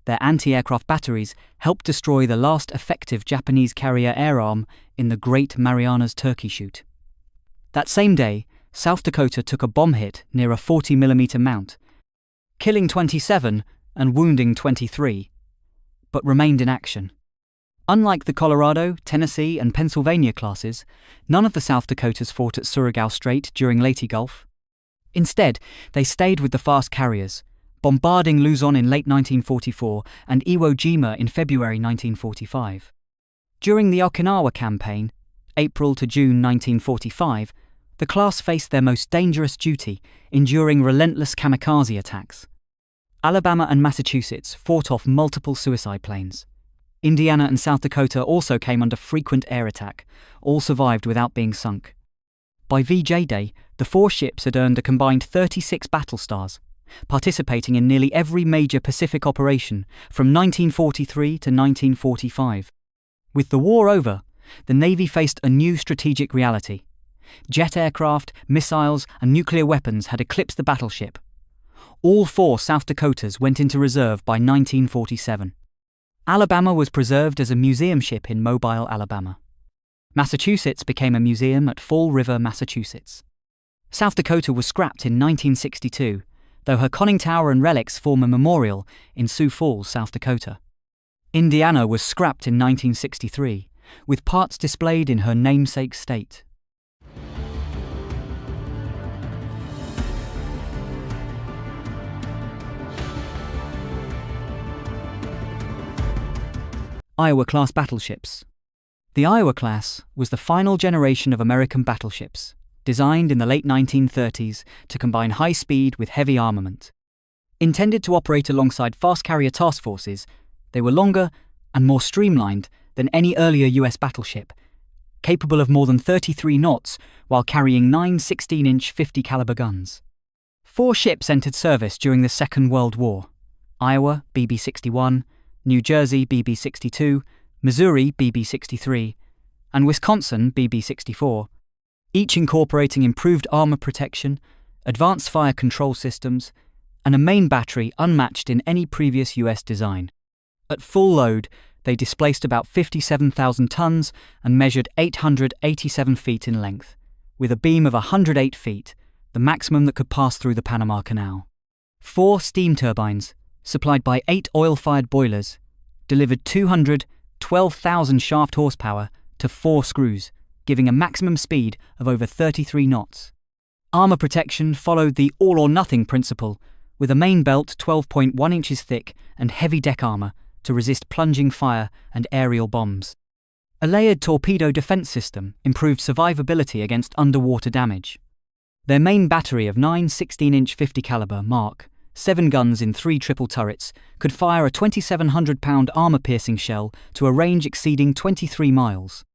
their anti-aircraft batteries helped destroy the last effective Japanese carrier air arm in the Great Marianas Turkey Shoot. That same day, South Dakota took a bomb hit near a 40mm mount, killing 27 and wounding 23, but remained in action. Unlike the Colorado, Tennessee, and Pennsylvania classes, none of the South Dakotas fought at Surigao Strait during Leyte Gulf. Instead, they stayed with the fast carriers, bombarding Luzon in late 1944 and Iwo Jima in February 1945. During the Okinawa campaign, April to June 1945, the class faced their most dangerous duty, enduring relentless kamikaze attacks. Alabama and Massachusetts fought off multiple suicide planes. Indiana and South Dakota also came under frequent air attack, all survived without being sunk. By VJ Day, the 4 ships had earned a combined 36 battle stars, participating in nearly every major Pacific operation from 1943 to 1945. With the war over, the Navy faced a new strategic reality. Jet aircraft, missiles, and nuclear weapons had eclipsed the battleship. All 4 South Dakotas went into reserve by 1947. Alabama was preserved as a museum ship in Mobile, Alabama. Massachusetts became a museum at Fall River, Massachusetts. South Dakota was scrapped in 1962, though her conning tower and relics form a memorial in Sioux Falls, South Dakota. Indiana was scrapped in 1963, with parts displayed in her namesake state. Iowa Class battleships. The Iowa Class was the final generation of American battleships, designed in the late 1930s to combine high speed with heavy armament. Intended to operate alongside fast carrier task forces, they were longer and more streamlined than any earlier US battleship, capable of more than 33 knots while carrying 9 16-inch 50 caliber guns. 4 ships entered service during the Second World War: Iowa BB-61, New Jersey BB-62, Missouri BB-63, and Wisconsin BB-64, each incorporating improved armor protection, advanced fire control systems, and a main battery unmatched in any previous US design. At full load, they displaced about 57,000 tons and measured 887 feet in length, with a beam of 108 feet, the maximum that could pass through the Panama Canal. 4 steam turbines, supplied by 8 oil-fired boilers, delivered 212,000 shaft horsepower to 4 screws, giving a maximum speed of over 33 knots. Armor protection followed the all-or-nothing principle, with a main belt 12.1 inches thick and heavy deck armor to resist plunging fire and aerial bombs. A layered torpedo defense system improved survivability against underwater damage. Their main battery of 9 16-inch 50 caliber Mark 7 guns in 3 triple turrets could fire a 2,700-pound armor-piercing shell to a range exceeding 23 miles.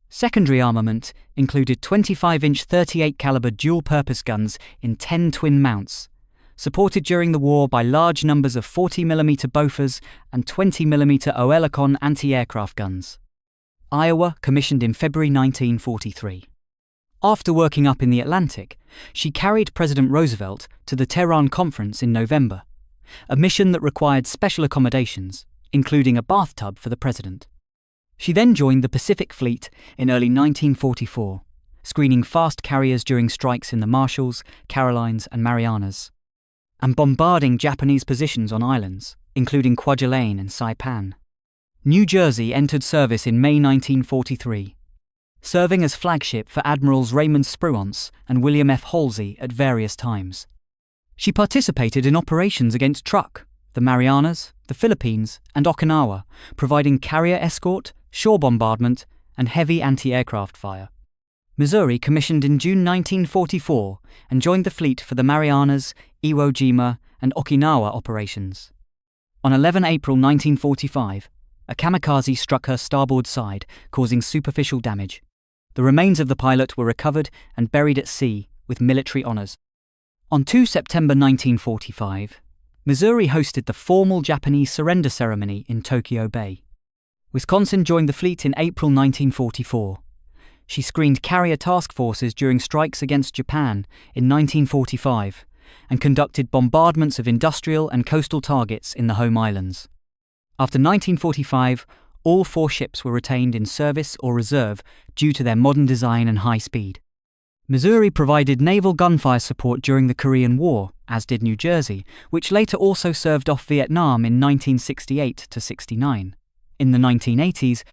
Secondary armament included 25-inch 38 caliber dual-purpose guns in 10 twin mounts, supported during the war by large numbers of 40mm Bofors and 20mm Oerlikon anti-aircraft guns. Iowa commissioned in February 1943. After working up in the Atlantic, she carried President Roosevelt to the Tehran Conference in November, a mission that required special accommodations, including a bathtub for the president. She then joined the Pacific Fleet in early 1944, screening fast carriers during strikes in the Marshalls, Carolines, and Marianas, and bombarding Japanese positions on islands, including Kwajalein and Saipan. New Jersey entered service in May 1943, serving as flagship for Admirals Raymond Spruance and William F. Halsey at various times. She participated in operations against Truk, the Marianas, the Philippines, and Okinawa, providing carrier escort, shore bombardment, and heavy anti-aircraft fire. Missouri commissioned in June 1944 and joined the fleet for the Marianas, Iwo Jima, and Okinawa operations. On 11 April 1945, a kamikaze struck her starboard side, causing superficial damage. The remains of the pilot were recovered and buried at sea with military honors. On 2 September 1945, Missouri hosted the formal Japanese surrender ceremony in Tokyo Bay. Wisconsin joined the fleet in April 1944. She screened carrier task forces during strikes against Japan in 1945 and conducted bombardments of industrial and coastal targets in the home islands. After 1945, all 4 ships were retained in service or reserve due to their modern design and high speed. Missouri provided naval gunfire support during the Korean War, as did New Jersey, which later also served off Vietnam in 1968-69. In the 1980s,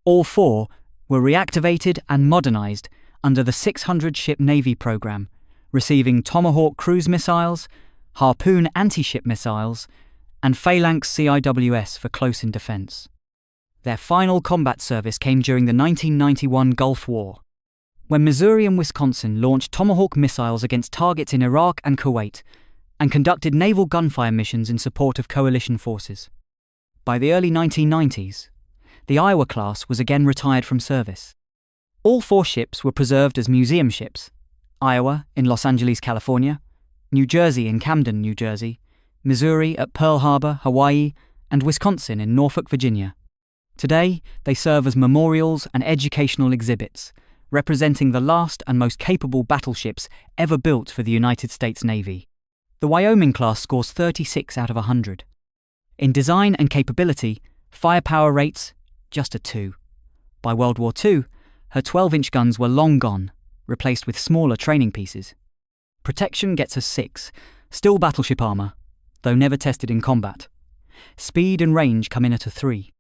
all 4 were reactivated and modernized under the 600-ship Navy program, receiving Tomahawk cruise missiles, Harpoon anti-ship missiles, and Phalanx CIWS for close-in defense. Their final combat service came during the 1991 Gulf War, when Missouri and Wisconsin launched Tomahawk missiles against targets in Iraq and Kuwait, and conducted naval gunfire missions in support of coalition forces. By the early 1990s, the Iowa class was again retired from service. All 4 ships were preserved as museum ships: Iowa in Los Angeles, California, New Jersey in Camden, New Jersey, Missouri at Pearl Harbor, Hawaii, and Wisconsin in Norfolk, Virginia. Today, they serve as memorials and educational exhibits, representing the last and most capable battleships ever built for the United States Navy. The Wyoming Class scores 36 out of 100. In design and capability, firepower rates, just a 2. By World War II, her 12-inch guns were long gone, replaced with smaller training pieces. Protection gets a 6, still battleship armour, though never tested in combat. Speed and range come in at a 3.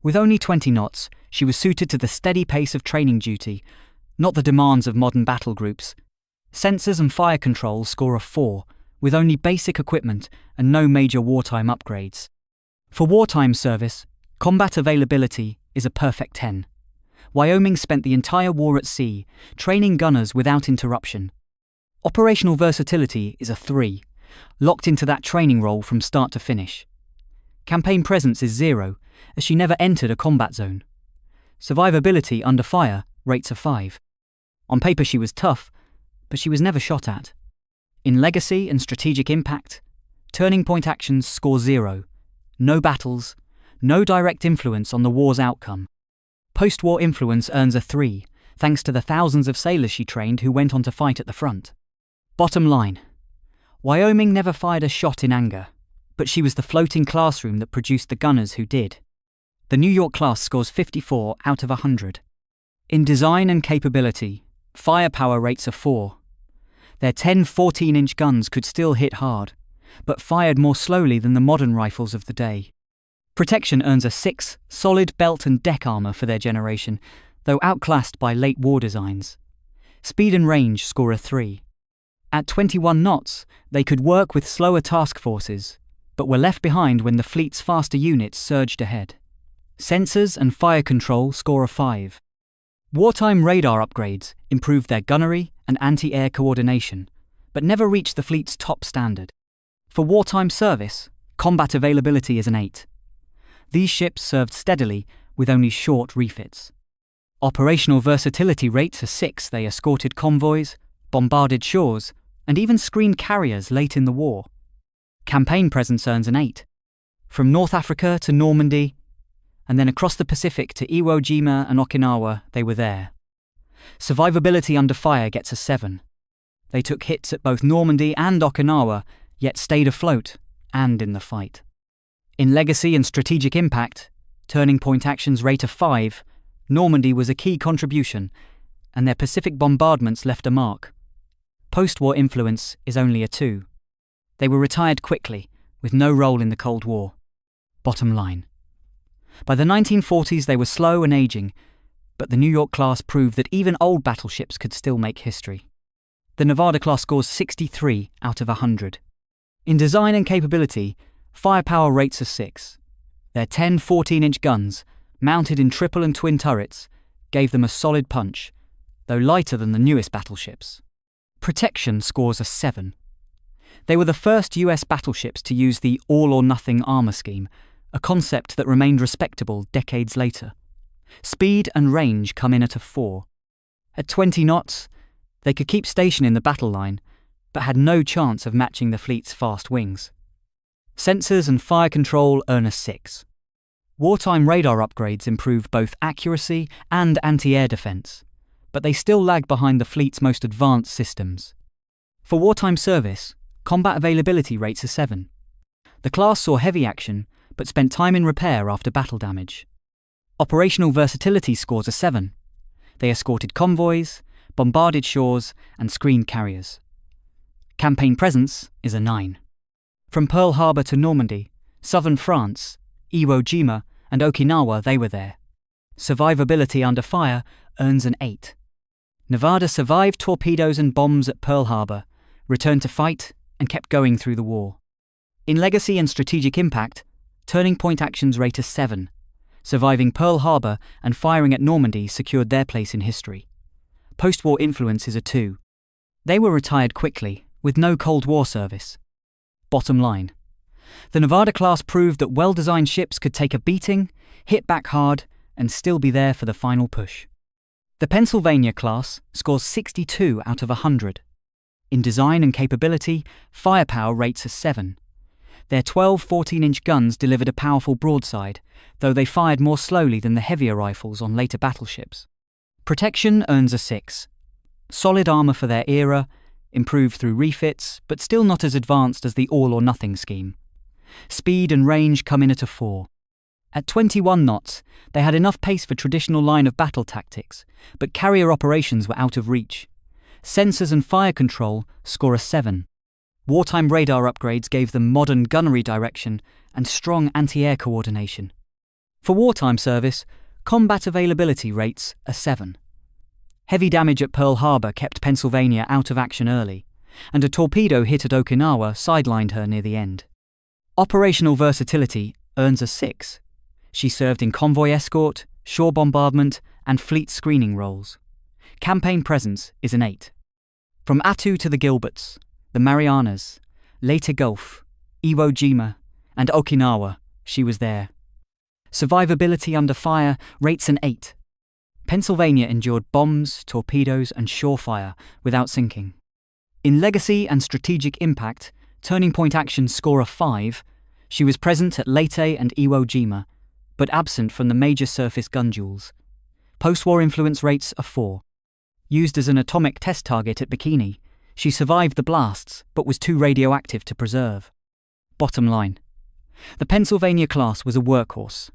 With only 20 knots, she was suited to the steady pace of training duty, not the demands of modern battle groups. Sensors and fire control score a 4, with only basic equipment and no major wartime upgrades. For wartime service, combat availability is a perfect 10. Wyoming spent the entire war at sea, training gunners without interruption. Operational versatility is a 3, locked into that training role from start to finish. Campaign presence is 0, as she never entered a combat zone. Survivability under fire rates a 5. On paper she was tough, but she was never shot at. In legacy and strategic impact, turning point actions score 0. No battles, no direct influence on the war's outcome. Post-war influence earns a 3, thanks to the thousands of sailors she trained who went on to fight at the front. Bottom line, Wyoming never fired a shot in anger, but she was the floating classroom that produced the gunners who did. The New York class scores 54 out of 100. In design and capability, firepower rates a 4. Their 10 14-inch guns could still hit hard, but fired more slowly than the modern rifles of the day. Protection earns a 6, solid belt and deck armour for their generation, though outclassed by late war designs. Speed and range score a 3. At 21 knots, they could work with slower task forces, but were left behind when the fleet's faster units surged ahead. Sensors and fire control score a 5. Wartime radar upgrades improved their gunnery and anti-air coordination, but never reached the fleet's top standard. For wartime service, combat availability is an 8. These ships served steadily with only short refits. Operational versatility rates a 6. They escorted convoys, bombarded shores, and even screened carriers late in the war. Campaign presence earns an 8. From North Africa to Normandy, and then across the Pacific to Iwo Jima and Okinawa, they were there. Survivability under fire gets a 7. They took hits at both Normandy and Okinawa, yet stayed afloat and in the fight. In legacy and strategic impact, turning point actions rate a 5. Normandy was a key contribution, and their Pacific bombardments left a mark. Post-war influence is only a 2. They were retired quickly, with no role in the Cold War. Bottom line. By the 1940s they were slow and aging, but the New York class proved that even old battleships could still make history. The Nevada class scores 63 out of 100. In design and capability, firepower rates a 6. Their 10 14-inch guns, mounted in triple and twin turrets, gave them a solid punch, though lighter than the newest battleships. Protection scores a 7. They were the first US battleships to use the all-or-nothing armour scheme, a concept that remained respectable decades later. Speed and range come in at a 4. At 20 knots, they could keep station in the battle line, but had no chance of matching the fleet's fast wings. Sensors and fire control earn a 6. Wartime radar upgrades improved both accuracy and anti-air defence, but they still lag behind the fleet's most advanced systems. For wartime service, combat availability rates a 7. The class saw heavy action, but spent time in repair after battle damage. Operational versatility scores a 7. They escorted convoys, bombarded shores, and screened carriers. Campaign presence is a 9. From Pearl Harbor to Normandy, southern France, Iwo Jima, and Okinawa, they were there. Survivability under fire earns an 8. Nevada survived torpedoes and bombs at Pearl Harbor, returned to fight, and kept going through the war. In legacy and strategic impact, turning point actions rate a 7. Surviving Pearl Harbor and firing at Normandy secured their place in history. Post-war influence is a 2. They were retired quickly, with no Cold War service. Bottom line. The Nevada class proved that well-designed ships could take a beating, hit back hard, and still be there for the final push. The Pennsylvania class scores 62 out of 100. In design and capability, firepower rates a 7. Their 12 14-inch guns delivered a powerful broadside, though they fired more slowly than the heavier rifles on later battleships. Protection earns a 6. Solid armour for their era, improved through refits, but still not as advanced as the all-or-nothing scheme. Speed and range come in at a 4. At 21 knots, they had enough pace for traditional line-of-battle tactics, but carrier operations were out of reach. Sensors and fire control score a 7. Wartime radar upgrades gave them modern gunnery direction and strong anti-air coordination. For wartime service, combat availability rates a 7. Heavy damage at Pearl Harbor kept Pennsylvania out of action early, and a torpedo hit at Okinawa sidelined her near the end. Operational versatility earns a 6. She served in convoy escort, shore bombardment, and fleet screening roles. Campaign presence is an 8. From Attu to the Gilberts, the Marianas, Leyte Gulf, Iwo Jima, and Okinawa, she was there. Survivability under fire rates an 8. Pennsylvania endured bombs, torpedoes, and shore fire without sinking. In legacy and strategic impact, turning point actions score a 5. She was present at Leyte and Iwo Jima, but absent from the major surface gun duels. Post-war influence rates a 4. Used as an atomic test target at Bikini, she survived the blasts but was too radioactive to preserve. Bottom line. The Pennsylvania class was a workhorse.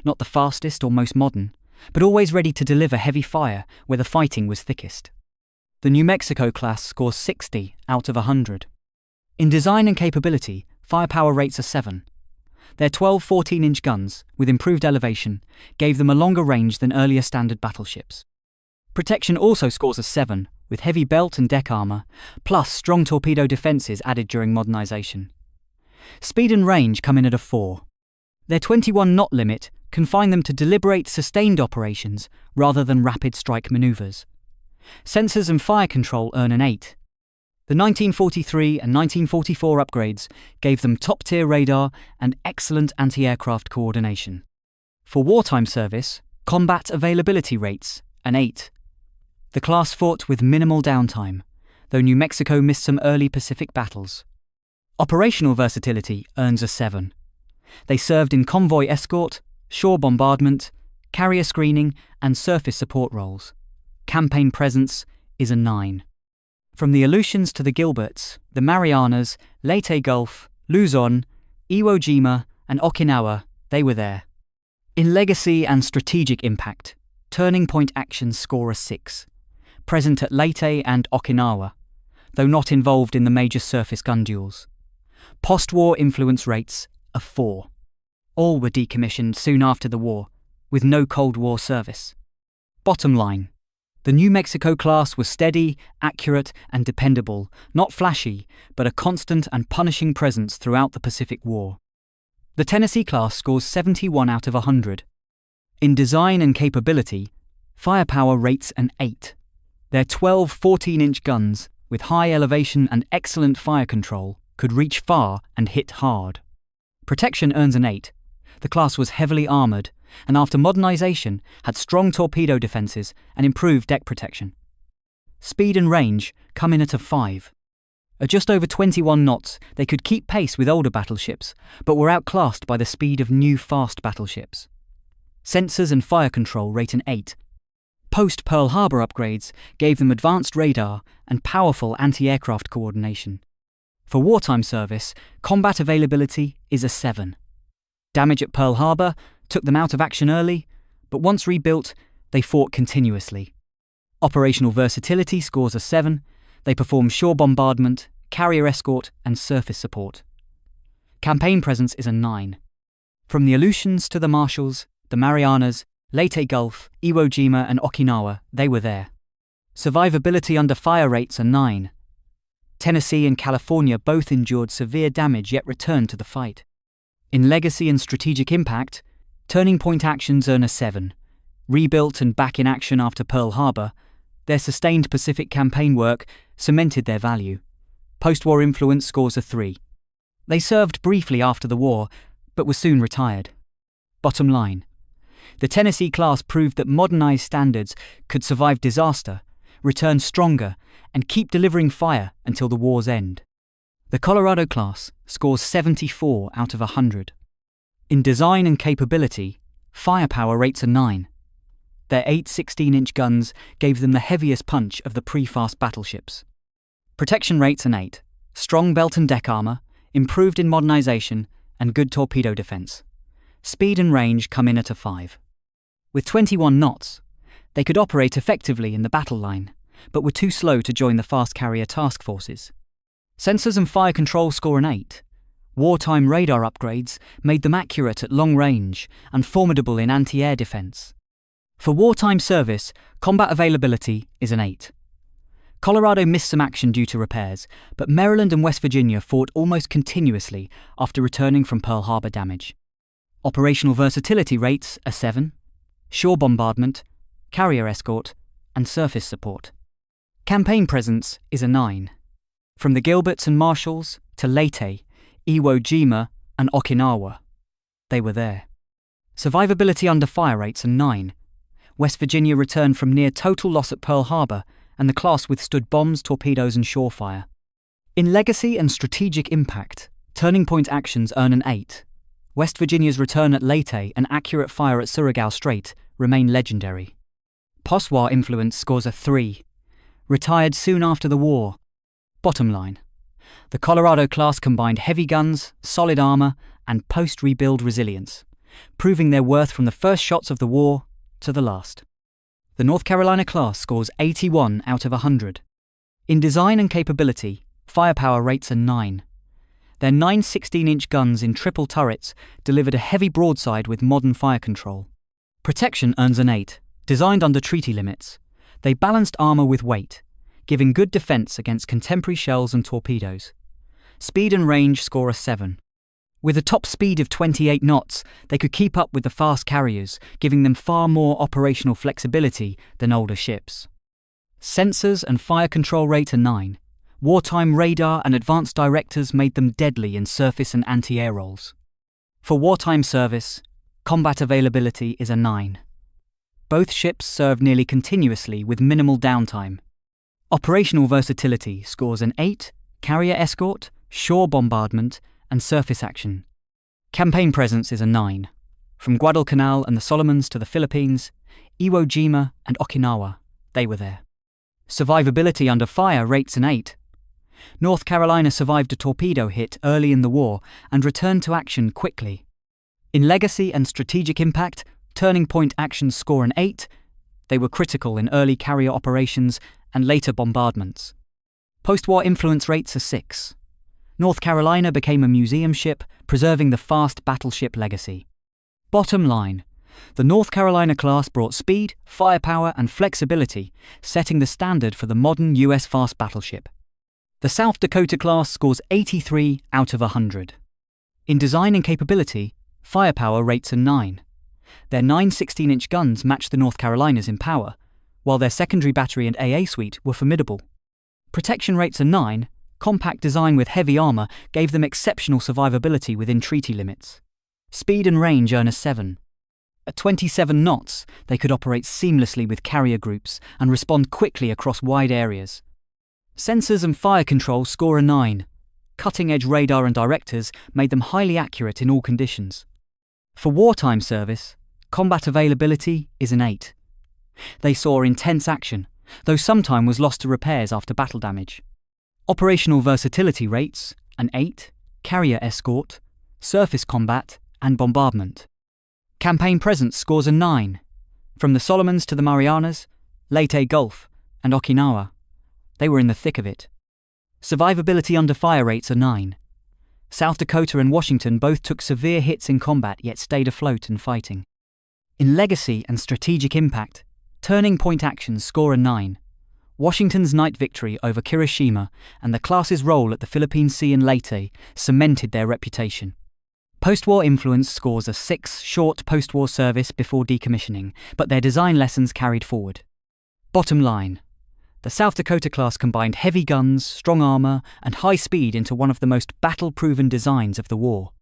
Not the fastest or most modern, but always ready to deliver heavy fire where the fighting was thickest. The New Mexico class scores 60 out of 100. In design and capability, firepower rates a 7. Their 12 14-inch guns, with improved elevation, gave them a longer range than earlier standard battleships. Protection also scores a 7, with heavy belt and deck armor, plus strong torpedo defenses added during modernization. Speed and range come in at a 4. Their 21-knot limit confined them to deliberate, sustained operations rather than rapid strike maneuvers. Sensors and fire control earn an 8. The 1943 and 1944 upgrades gave them top-tier radar and excellent anti-aircraft coordination. For wartime service, combat availability rates an 8. The class fought with minimal downtime, though New Mexico missed some early Pacific battles. Operational versatility earns a 7. They served in convoy escort, shore bombardment, carrier screening, and surface support roles. Campaign presence is a 9. From the Aleutians to the Gilberts, the Marianas, Leyte Gulf, Luzon, Iwo Jima, and Okinawa, they were there. In legacy and strategic impact, turning point actions score a 6. Present at Leyte and Okinawa, though not involved in the major surface gun duels. Post-war influence rates a 4. All were decommissioned soon after the war, with no Cold War service. Bottom line. The New Mexico class was steady, accurate, and dependable, not flashy, but a constant and punishing presence throughout the Pacific War. The Tennessee class scores 71 out of 100. In design and capability, firepower rates an 8. Their 12 14-inch guns, with high elevation and excellent fire control, could reach far and hit hard. Protection earns an 8. The class was heavily armoured, and after modernization had strong torpedo defenses and improved deck protection. Speed and range come in at a 5. At just over 21 knots, they could keep pace with older battleships, but were outclassed by the speed of new fast battleships. Sensors and fire control rate an 8. Post-Pearl Harbor upgrades gave them advanced radar and powerful anti-aircraft coordination. For wartime service, combat availability is a 7. Damage at Pearl Harbor took them out of action early, but once rebuilt, they fought continuously. Operational versatility scores a 7. They performed shore bombardment, carrier escort, and surface support. Campaign presence is a 9. From the Aleutians to the Marshalls, the Marianas, Leyte Gulf, Iwo Jima, and Okinawa, they were there. Survivability under fire rates are 9. Tennessee and California both endured severe damage yet returned to the fight. In legacy and strategic impact, turning point actions earn a 7. Rebuilt and back in action after Pearl Harbor, their sustained Pacific campaign work cemented their value. Post-war influence scores a 3. They served briefly after the war, but were soon retired. Bottom line. The Tennessee class proved that modernized standards could survive disaster, return stronger, and keep delivering fire until the war's end. The Colorado class scores 74 out of 100. In design and capability, firepower rates a 9. Their 8 16-inch guns gave them the heaviest punch of the pre-fast battleships. Protection rates an 8. Strong belt and deck armor, improved in modernization, and good torpedo defense. Speed and range come in at a 5. With 21 knots, they could operate effectively in the battle line, but were too slow to join the fast carrier task forces. Sensors and fire control score an 8. Wartime radar upgrades made them accurate at long range and formidable in anti-air defense. For wartime service, combat availability is an 8. Colorado missed some action due to repairs, but Maryland and West Virginia fought almost continuously after returning from Pearl Harbor damage. Operational versatility rates a 7. Shore bombardment, carrier escort, and surface support. Campaign presence is a 9. From the Gilberts and Marshalls to Leyte, Iwo Jima, and Okinawa, they were there. Survivability under fire rates a 9. West Virginia returned from near total loss at Pearl Harbor, and the class withstood bombs, torpedoes, and shore fire. In legacy and strategic impact, turning point actions earn an 8. West Virginia's return at Leyte and accurate fire at Surigao Strait remain legendary. Post-war influence scores a 3. Retired soon after the war. Bottom line. The Colorado class combined heavy guns, solid armor, and post-rebuild resilience, proving their worth from the first shots of the war to the last. The North Carolina class scores 81 out of 100. In design and capability, firepower rates a 9. Their 9 16-inch guns in triple turrets delivered a heavy broadside with modern fire control. Protection earns an 8. Designed under treaty limits, they balanced armor with weight, giving good defense against contemporary shells and torpedoes. Speed and range score a 7. With a top speed of 28 knots, they could keep up with the fast carriers, giving them far more operational flexibility than older ships. Sensors and fire control rate a 9. Wartime radar and advanced directors made them deadly in surface and anti-air roles. For wartime service, combat availability is a 9. Both ships served nearly continuously with minimal downtime. Operational versatility scores an 8, carrier escort, shore bombardment, and surface action. Campaign presence is a 9. From Guadalcanal and the Solomons to the Philippines, Iwo Jima and Okinawa, they were there. Survivability under fire rates an 8. North Carolina survived a torpedo hit early in the war and returned to action quickly. In legacy and strategic impact, turning point actions score an 8. They were critical in early carrier operations and later bombardments. Post-war influence rates a 6. North Carolina became a museum ship, preserving the fast battleship legacy. Bottom line, the North Carolina class brought speed, firepower, and flexibility, setting the standard for the modern U.S. fast battleship. The South Dakota class scores 83 out of 100. In design and capability, firepower rates a 9. Their 9 16-inch guns matched the North Carolinas in power, while their secondary battery and AA suite were formidable. Protection rates a 9. Compact design with heavy armor gave them exceptional survivability within treaty limits. Speed and range earn a 7. At 27 knots, they could operate seamlessly with carrier groups and respond quickly across wide areas. Sensors and fire control score a 9. Cutting-edge radar and directors made them highly accurate in all conditions. For wartime service, combat availability is an 8. They saw intense action, though some time was lost to repairs after battle damage. Operational versatility rates an 8, carrier escort, surface combat, and bombardment. Campaign presence scores a 9. From the Solomons to the Marianas, Leyte Gulf, and Okinawa, they were in the thick of it. Survivability under fire rates a 9. South Dakota and Washington both took severe hits in combat yet stayed afloat and fighting. In legacy and strategic impact, turning point actions score a 9. Washington's night victory over Hiroshima and the class's role at the Philippine Sea and Leyte cemented their reputation. Post-war influence scores a 6. Short post-war service before decommissioning, but their design lessons carried forward. Bottom line, the South Dakota class combined heavy guns, strong armor, and high speed into one of the most battle-proven designs of the war.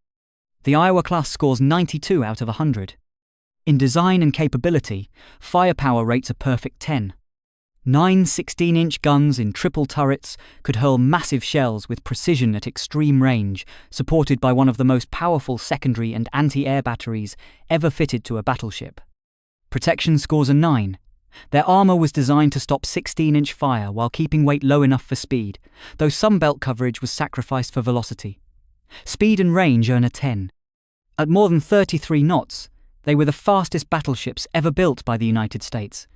The Iowa class scores 92 out of 100. In design and capability, firepower rates a perfect 10. 9 16-inch guns in triple turrets could hurl massive shells with precision at extreme range, supported by one of the most powerful secondary and anti-air batteries ever fitted to a battleship. Protection scores a 9. Their armor was designed to stop 16-inch fire while keeping weight low enough for speed, though some belt coverage was sacrificed for velocity. Speed and range earn a 10. At more than 33 knots, they were the fastest battleships ever built by the United States,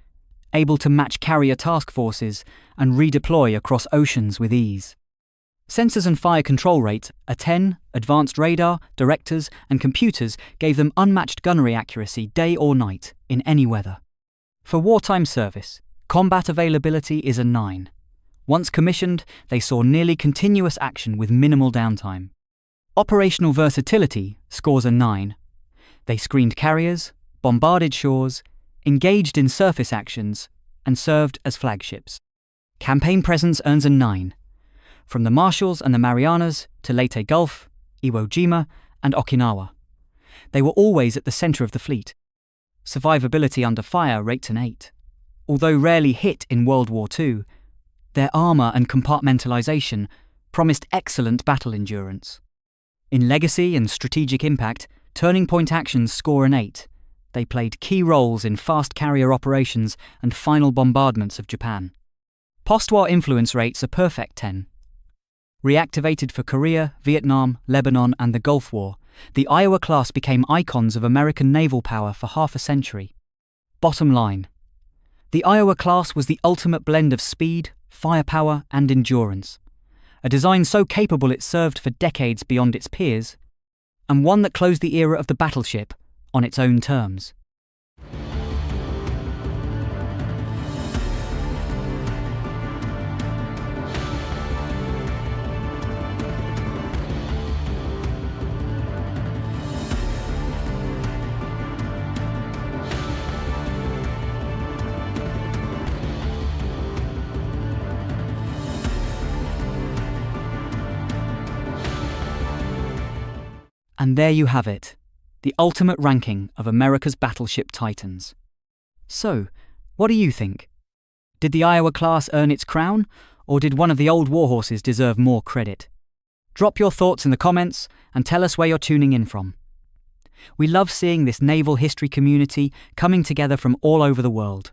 able to match carrier task forces and redeploy across oceans with ease. Sensors and fire control rate, a 10, advanced radar, directors, and computers gave them unmatched gunnery accuracy day or night, in any weather. For wartime service, combat availability is a 9. Once commissioned, they saw nearly continuous action with minimal downtime. Operational versatility scores a 9. They screened carriers, bombarded shores, engaged in surface actions, and served as flagships. Campaign presence earns a 9. From the Marshalls and the Marianas to Leyte Gulf, Iwo Jima, and Okinawa. They were always at the center of the fleet. Survivability under fire rates an 8. Although rarely hit in World War II, their armor and compartmentalization promised excellent battle endurance. In legacy and strategic impact, turning point actions score an 8. They played key roles in fast carrier operations and final bombardments of Japan. Post-war influence rates a perfect 10. Reactivated for Korea, Vietnam, Lebanon, and the Gulf War, the Iowa class became icons of American naval power for half a century. Bottom line: the Iowa class was the ultimate blend of speed, firepower, and endurance. A design so capable it served for decades beyond its peers, and one that closed the era of the battleship on its own terms. And there you have it, the ultimate ranking of America's battleship titans. So, what do you think? Did the Iowa class earn its crown, or did one of the old warhorses deserve more credit? Drop your thoughts in the comments and tell us where you're tuning in from. We love seeing this naval history community coming together from all over the world.